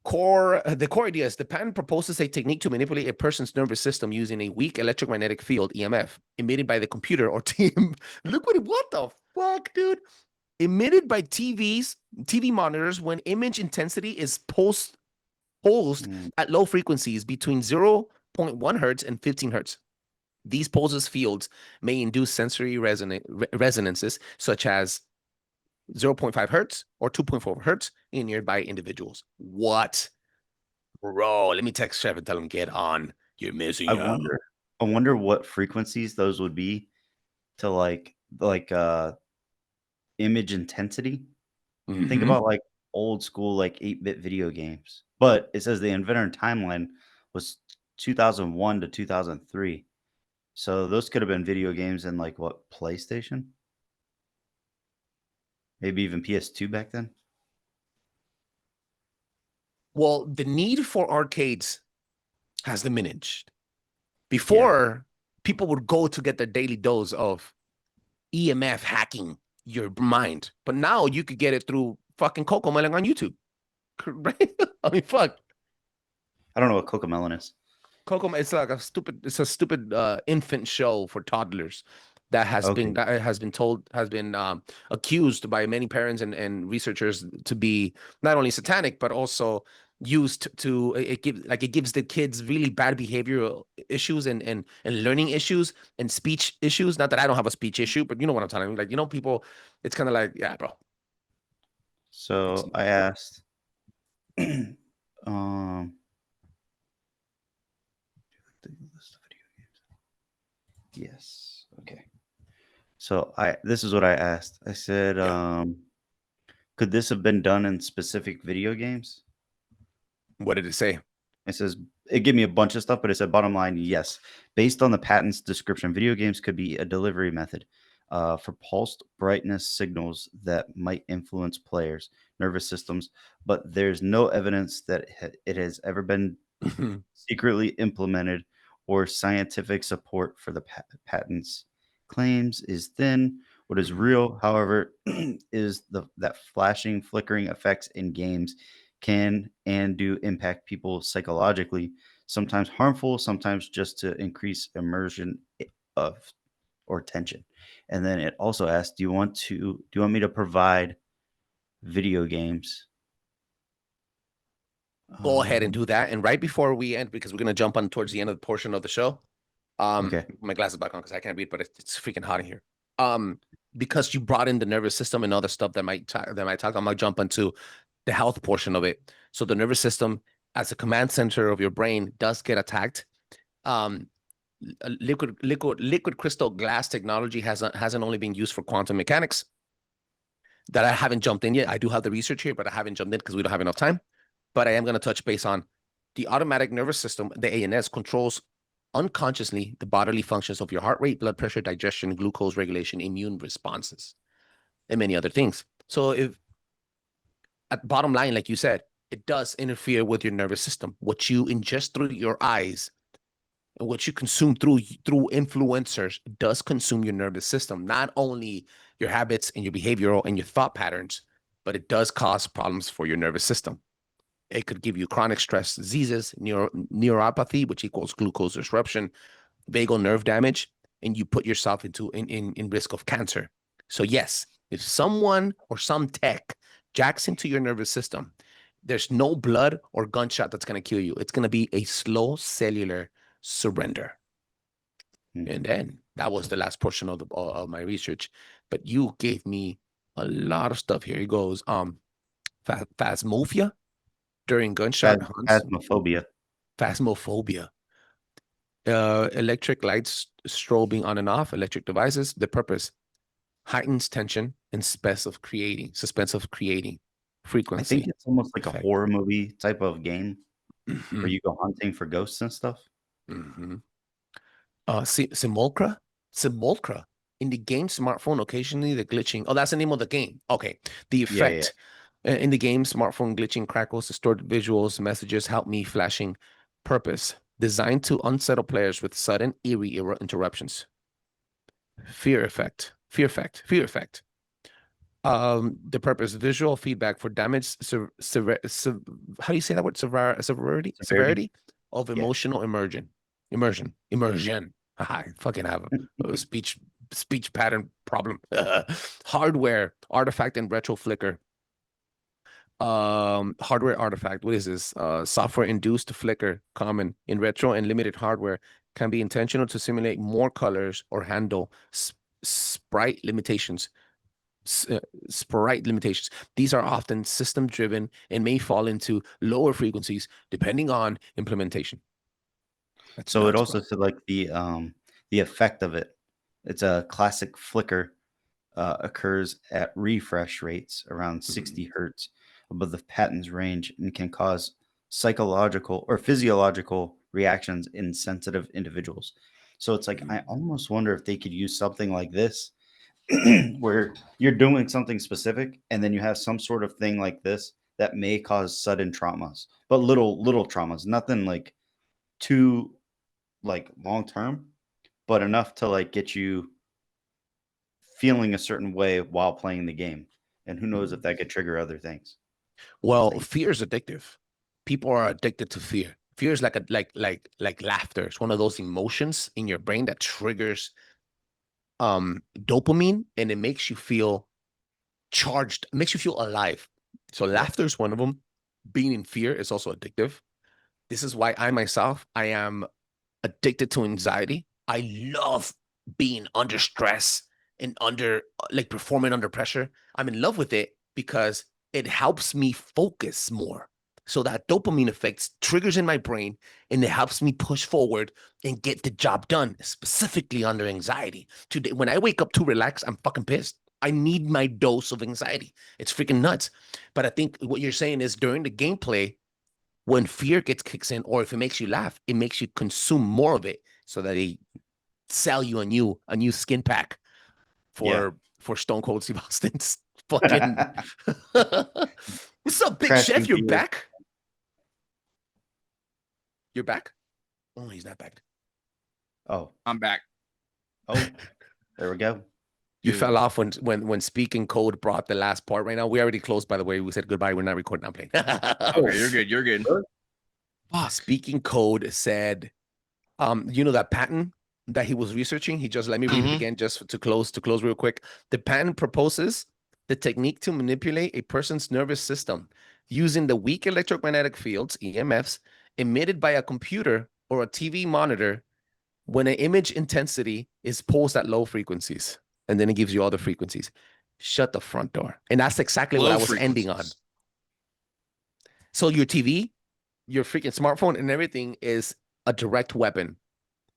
the core idea is the patent proposes a technique to manipulate a person's nervous system using a weak electromagnetic field, EMF, emitted by the computer or team. What the fuck, dude? Emitted by TV monitors when image intensity is pulsed at low frequencies between 0.1 hertz and 15 hertz. These pulses fields may induce sensory resonances such as 0.5 hertz or 2.4 hertz in nearby individuals. What? Bro, let me text Chef and tell him, get on. You're missing out. I wonder what frequencies those would be to like image intensity. Think about like old school, like 8-bit video games. But it says the inventor timeline was 2001 to 2003. So those could have been video games in like what, PlayStation? Maybe even PS2 back then? Well, the need for arcades has diminished. Before, people would go to get their daily dose of EMF hacking your mind. But now you could get it through fucking Cocomelon on YouTube. Right? I mean, fuck. I don't know what Cocomelon is. It's like a stupid infant show for toddlers that has been accused by many parents and researchers to be not only satanic but also used to it gives the kids really bad behavioral issues and learning issues and speech issues. Not that I don't have a speech issue, but you know what I'm telling you. Like, you know, people, it's kind of like, yeah, bro. So I asked yes. Okay. So this is what I asked. I said, could this have been done in specific video games? What did it say? It says it gave me a bunch of stuff, but it said bottom line, yes. Based on the patent's description, video games could be a delivery method for pulsed brightness signals that might influence players' nervous systems, but there's no evidence that it has ever been secretly implemented or scientific support for the patent's claims is thin. What is real, however, is that flashing, flickering effects in games can and do impact people psychologically, sometimes harmful, sometimes just to increase immersion or tension. And then it also asked, do you want me to provide video games? Go ahead and do that. And right before we end, because we're going to jump on towards the end of the portion of the show. Okay. My glasses back on because I can't read, but it's freaking hot in here. because you brought in the nervous system and other stuff that might talk, I might jump into the health portion of it. So the nervous system, as a command center of your brain, does get attacked. Liquid crystal glass technology hasn't only been used for quantum mechanics. That I haven't jumped in yet. I do have the research here, but I haven't jumped in because we don't have enough time. But I am going to touch base on the automatic nervous system. The ANS controls unconsciously the bodily functions of your heart rate, blood pressure, digestion, glucose regulation, immune responses, and many other things. So if at bottom line, like you said, it does interfere with your nervous system. What you ingest through your eyes and what you consume through influencers does consume your nervous system, not only your habits and your behavioral and your thought patterns, but it does cause problems for your nervous system. It could give you chronic stress diseases, neuropathy, which equals glucose disruption, vagal nerve damage, and you put yourself in risk of cancer. So yes, if someone or some tech jacks into your nervous system, there's no blood or gunshot that's going to kill you. It's going to be a slow cellular surrender. And then that was the last portion of my research. But you gave me a lot of stuff here. It goes phasmophobia during gunshot hunts. Phasmophobia. Electric lights strobing on and off, electric devices. The purpose heightens tension and suspense of creating frequency. I think it's almost like a horror movie type of game where you go hunting for ghosts and stuff. Simulacra in the game smartphone, occasionally the glitching. Oh, that's the name of the game. Okay. The effect in the game smartphone glitching, crackles, distorted visuals, messages, help me flashing. Purpose designed to unsettle players with sudden eerie interruptions. Fear effect. The purpose, visual feedback for damage, how do you say that word? Severity of emotional immersion. I fucking have a speech pattern problem. Hardware, artifact, and retro flicker. Hardware artifact. What is this? Software induced flicker, common in retro and limited hardware, can be intentional to simulate more colors or handle sprite limitations. These are often system driven and may fall into lower frequencies depending on implementation. So it also said like the effect of it. It's a classic flicker, occurs at refresh rates around 60 hertz above the patent's range and can cause psychological or physiological reactions in sensitive individuals. So it's like I almost wonder if they could use something like this where you're doing something specific and then you have some sort of thing like this that may cause sudden traumas, but little traumas, nothing like too like long term, but enough to like get you feeling a certain way while playing the game. And who knows if that could trigger other things. Well, fear is addictive. People are addicted to fear. Fear is like laughter. It's one of those emotions in your brain that triggers dopamine, and it makes you feel charged, makes you feel alive. So laughter is one of them. Being in fear is also addictive. This is why I myself, I am addicted to anxiety. I love being under stress and performing under pressure. I'm in love with it because it helps me focus more. So that dopamine effect triggers in my brain and it helps me push forward and get the job done, specifically under anxiety. Today, when I wake up to relax, I'm fucking pissed. I need my dose of anxiety. It's freaking nuts. But I think what you're saying is during the gameplay, when fear kicks in, or if it makes you laugh, it makes you consume more of it so that they sell you a new skin pack for Stone Cold Steve Austin's fucking. What's up, Big Chef? You're back? You're back? Oh, he's not back. Oh, I'm back. Oh, there we go. You fell off when SpeakinCOAD brought the last part. Right now, we already closed, by the way. We said goodbye. We're not recording. I'm playing. Okay, you're good. You're good. SpeakinCOAD said, that patent that he was researching, he just, let me read it again just to close real quick. The patent proposes the technique to manipulate a person's nervous system using the weak electromagnetic fields, EMFs, emitted by a computer or a TV monitor when an image intensity is pulsed at low frequencies. and then it gives you all the frequencies. Shut the front door. And that's exactly what Low I was ending on. frequencies. So your TV, your freaking smartphone, and everything is a direct weapon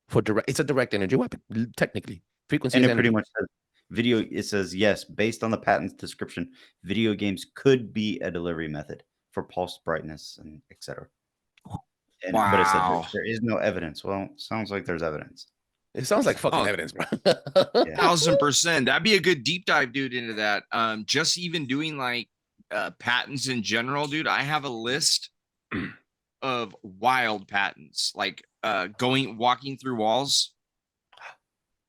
for direct. It's a direct energy weapon, technically. Frequency And is it pretty energy. much says video. It says yes, based on the patent's description, video games could be a delivery method for pulse brightness and etc. And but it said Wow. there is no evidence. Well, sounds like there's evidence. It sounds like fucking Oh. evidence, bro. Yeah. 1000%. That'd be a good deep dive, dude, into that. Just even doing like patents in general, dude. I have a list of wild patents, like walking through walls.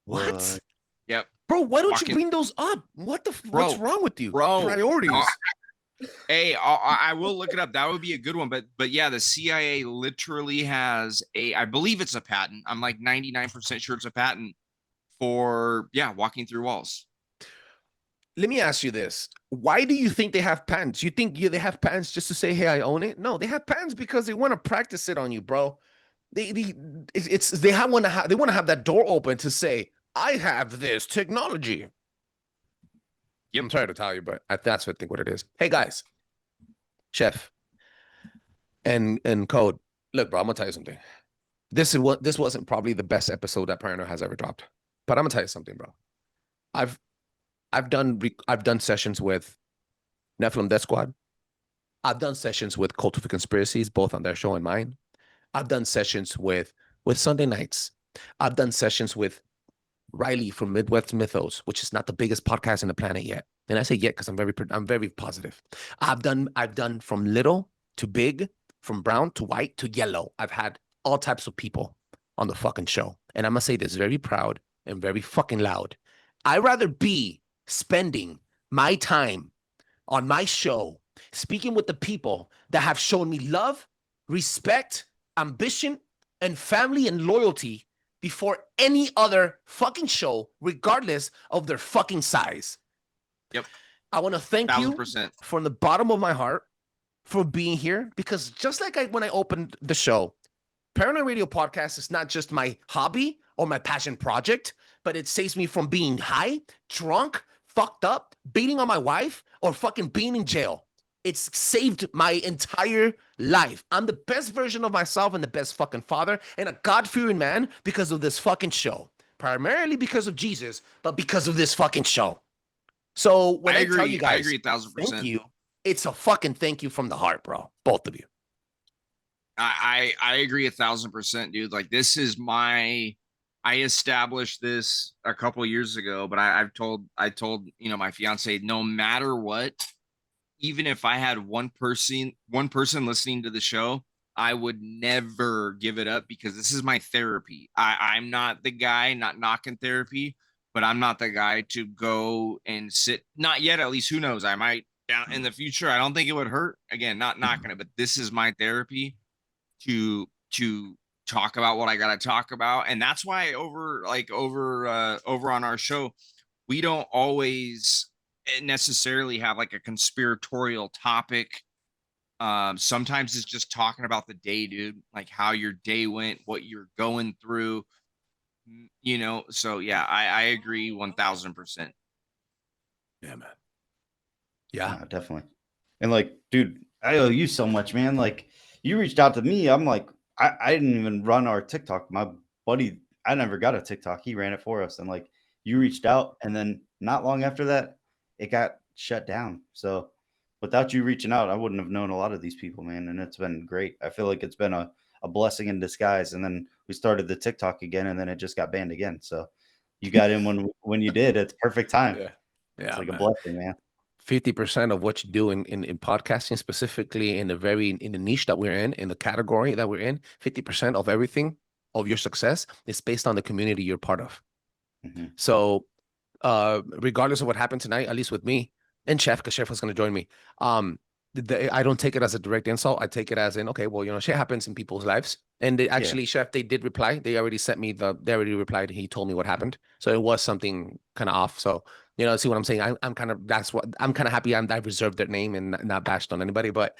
What? Yep. Bro, why don't Walking- you bring those up? What's Bro, wrong with you? bro. Priorities. Hey, I will look it up. That would be a good one. But yeah, the CIA literally has I believe it's a patent. I'm like 99% sure it's a patent for walking through walls. Let me ask you this. Why do you think they have patents? You think they have patents just to say, hey, I own it? No, they have patents because they want to practice it on you, bro. They want to have that door open to say, I have this technology. Yep. I'm sorry to tell you, but that's what I think what it is. Hey guys, Chef and Code. Look, bro, I'm gonna tell you something. This wasn't probably the best episode that Paranoi has ever dropped, but I'm gonna tell you something, bro. I've done sessions with Nephilim Death Squad. I've done sessions with Cult of Conspiracies, both on their show and mine. I've done sessions with Sunday Nights. I've done sessions with Riley from Midwest Mythos, which is not the biggest podcast on the planet yet. And I say yet because I'm very positive. I've done from little to big, from brown to white to yellow. I've had all types of people on the fucking show. And I'm gonna say this very proud and very fucking loud. I'd rather be spending my time on my show speaking with the people that have shown me love, respect, ambition, and family and loyalty before any other fucking show, regardless of their fucking size. Yep. I want to thank you 1000%. from the bottom of my heart for being here, because just like when I opened the show, Paranoi Radio Podcast is not just my hobby or my passion project, but it saves me from being high, drunk, fucked up, beating on my wife, or fucking being in jail. It's saved my entire life. I'm the best version of myself and the best fucking father and a God-fearing man because of this fucking show. Primarily because of Jesus, but because of this fucking show. So when I tell you guys, I agree 1000%. thank you, it's a fucking thank you from the heart, bro. Both of you. I agree 1000%, dude. Like this is I established this a couple years ago, but I told my fiance, no matter what, even if I had one person listening to the show, I would never give it up because this is my therapy. I'm not the guy, not knocking therapy, but I'm not the guy to go and sit. Not yet, at least. Who knows? I might down in the future. I don't think it would hurt. Again, not knocking it, but this is my therapy to talk about what I got to talk about. And that's why over on our show, we don't always necessarily have like a conspiratorial topic. Sometimes it's just talking about the day, dude, like how your day went, what you're going through, so yeah, I agree 1000%. Yeah, man. Yeah. No, definitely. And like, dude, I owe you so much, man. Like, you reached out to me. I'm like, I didn't even run our TikTok. My buddy, I never got a TikTok. He ran it for us. And like, you reached out, and then not long after that, it got shut down. So without you reaching out, I wouldn't have known a lot of these people, man. And it's been great. I feel like it's been a blessing in disguise. And then we started the TikTok again, and then it just got banned again. So you got in when you did. It's perfect time. Yeah. It's like man. a blessing, man. 50% of what you do in podcasting, specifically in the niche that we're in the category that we're in, 50% of everything of your success is based on the community you're part of. Mm-hmm. So regardless of what happened tonight, at least with me and Chef, because Chef was going to join me, I don't take it as a direct insult. I take it as in, okay, well, shit happens in people's lives. And they actually, Chef, they did reply. They already sent me they already replied. He told me what happened. So it was something kind of off. So, see what I'm saying? I'm kind of happy I reserved their name and not bashed on anybody. But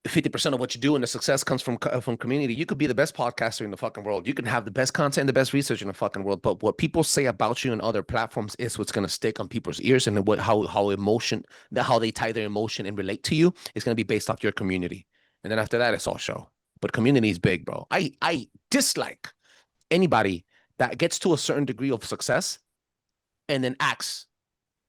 50% of what you do and the success comes from community. You could be the best podcaster in the fucking world. You can have the best content, the best research in the fucking world. But what people say about you on other platforms is what's going to stick on people's ears, and how they tie their emotion and relate to you is going to be based off your community. And then after that, it's all show. But community is big, bro. I dislike anybody that gets to a certain degree of success and then acts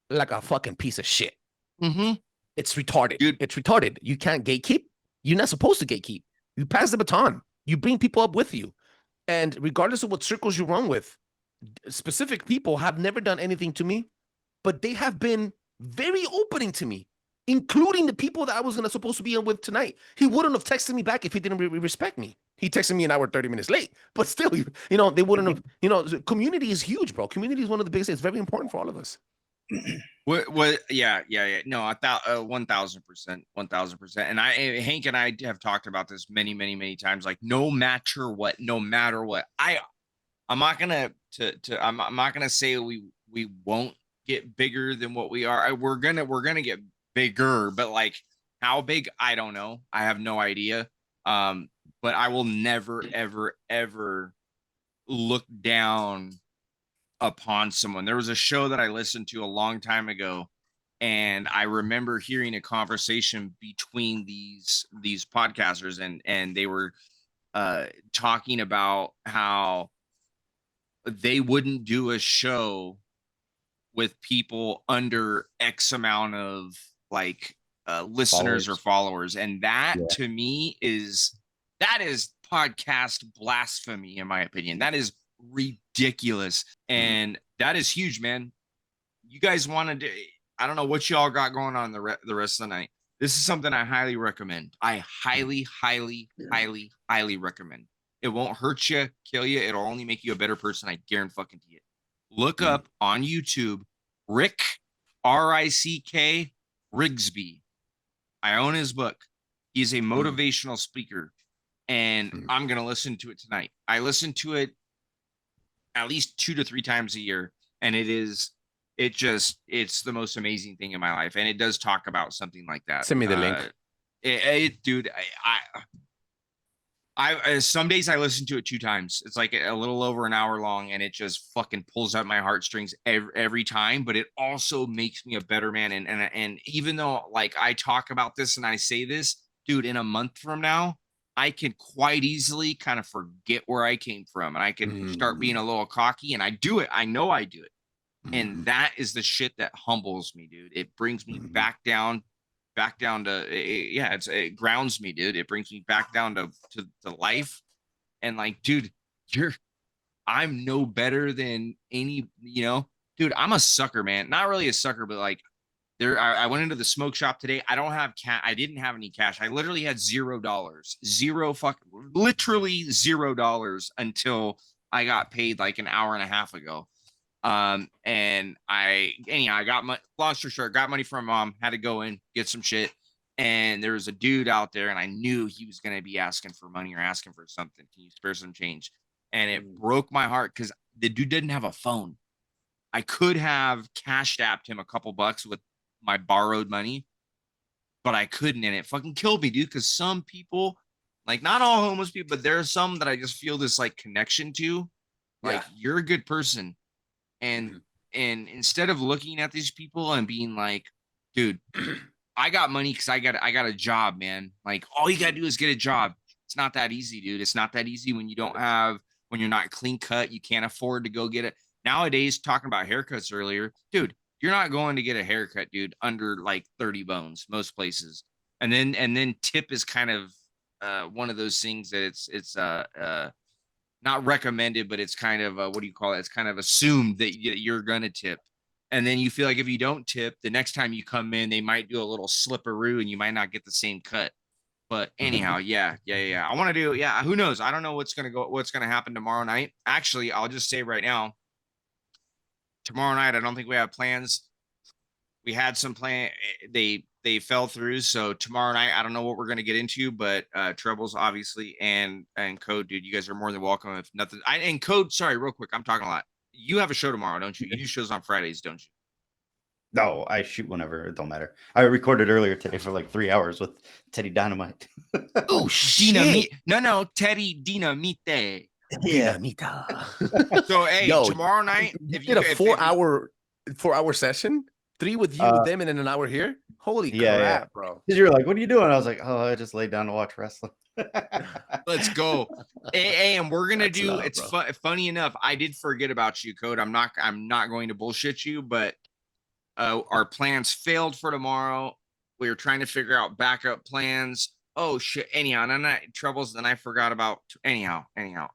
like a fucking piece of shit. It's retarded. Dude. It's retarded. You can't gatekeep. You're not supposed to gatekeep. You pass the baton. You bring people up with you. And regardless of what circles you run with, specific people have never done anything to me, but they have been very opening to me, including the people that I was supposed to be in with tonight. He wouldn't have texted me back if he didn't respect me. He texted me an hour, 30 minutes late, but still, they wouldn't have, community is huge, bro. Community is one of the biggest. It's very important for all of us. What? Yeah. No, 1,000%, 1,000%. And Hank and I have talked about this many times. Like, no matter what, I'm not gonna say we won't get bigger than what we are. We're gonna get bigger, but like how big, I don't know. I have no idea. But I will never, ever look down upon someone. There was a show that I listened to a long time ago, and I remember hearing a conversation between these podcasters, and they were talking about how they wouldn't do a show with people under X amount of like listeners or followers. And that to me is podcast blasphemy, in my opinion. That is ridiculous. And that is huge, man. You guys want to do, I don't know what y'all got going on the rest of the night. This is something I highly recommend. I highly recommend. It won't hurt you, kill you. It'll only make you a better person. I guarantee it. Look up on YouTube, Rick, R-I-C-K, Rigsby. I own his book. He's a motivational speaker, and I'm going to listen to it tonight. I listen to it at least 2 to 3 times a year, and it's the most amazing thing in my life. And it does talk about something like that. Send me the link. Dude, I some days I listen to it 2 times. It's like a little over an hour long, and it just fucking pulls out my heartstrings every time. But it also makes me a better man. And even though like I talk about this and I say this, dude, in a month from now, I can quite easily kind of forget where I came from, and I can start being a little cocky. And I do it. I know I do it. And that is the shit that humbles me, dude. It brings me back down to, it grounds me, dude. It brings me back down to life. And like, dude, I'm no better than any, dude, I'm a sucker, man. Not really a sucker, but like I went into the smoke shop today. I don't have I didn't have any cash. I literally had $0, literally $0 until I got paid like an hour and a half ago. And I got my, long story short, got money from mom, had to go in, get some shit. And there was a dude out there, and I knew he was going to be asking for money or asking for something. Can you spare some change? And it broke my heart because the dude didn't have a phone. I could have cashed apped him a couple bucks with my borrowed money, but I couldn't. And it fucking killed me, dude. Cause some people, like not all homeless people, but there are some that I just feel this like connection to, like you're a good person. And instead of looking at these people and being like, dude, I got money because I got a job, man. Like all you gotta do is get a job. It's not that easy, dude. It's not that easy when you're not clean cut. You can't afford to go get it. Nowadays, talking about haircuts earlier, dude, you're not going to get a haircut, dude, under like 30 bones most places. And then tip is kind of one of those things that it's not recommended, but it's kind of what do you call it? It's kind of assumed that you're gonna tip. And then you feel like if you don't tip, the next time you come in, they might do a little slipperoo and you might not get the same cut. But anyhow, yeah. I want to do, who knows? I don't know what's going to happen tomorrow night. Actually, I'll just say right now, tomorrow night, I don't think we have plans. We had some plan. They fell through. So tomorrow night, I don't know what we're going to get into, but Trebles, obviously, and Code, dude, you guys are more than welcome. If nothing, and Code, sorry, real quick, I'm talking a lot. You have a show tomorrow, don't you? You do shows on Fridays, don't you? No, I shoot whenever. It don't matter. I recorded earlier today for like 3 hours with Teddy Dynamite. Oh, shit. Dinamite. No, Teddy Dinamite. Yeah. Dinamita. So hey, Yo, tomorrow night, You if did a 4-hour session, 3 with you, with them, and then an hour here. Holy crap, bro! Because you're like, what are you doing? I was like, oh, I just laid down to watch wrestling. let's go. And we're gonna That's do. love, It's bro. funny enough. I did forget about you, Code. I'm not going to bullshit you, but our plans failed for tomorrow. We were trying to figure out backup plans. Oh shit. Anyhow, and then Trebles. Then I forgot about. Anyhow,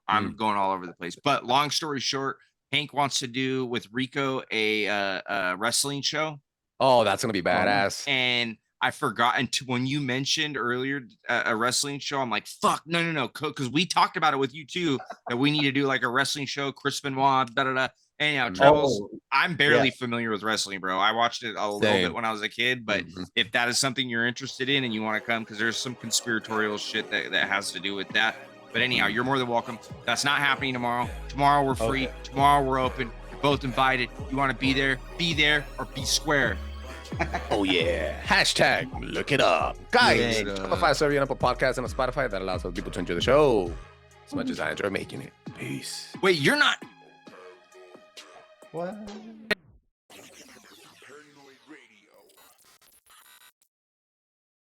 I'm going all over the place. But long story short, Hank wants to do with Rico a wrestling show. Oh, that's gonna be badass. And I forgot. And when you mentioned earlier a wrestling show, I'm like, fuck, no, because we talked about it with you too, that we need to do like a wrestling show. Chris Benoit, da. Anyhow, Trebles, I'm barely familiar with wrestling, bro. I watched it a little bit when I was a kid, but if that is something you're interested in and you want to come, because there's some conspiratorial shit that has to do with that. But anyhow, you're more than welcome. That's not happening tomorrow. Tomorrow we're free. Okay. Tomorrow we're open. You're both invited. You want to be there or be square. Oh yeah. Hashtag look it up. Guys, Spotify, Survey, and Apple Podcasts, and on Spotify. That allows other people to enjoy the show as much as I enjoy making it. Peace. Wait, you're not. What?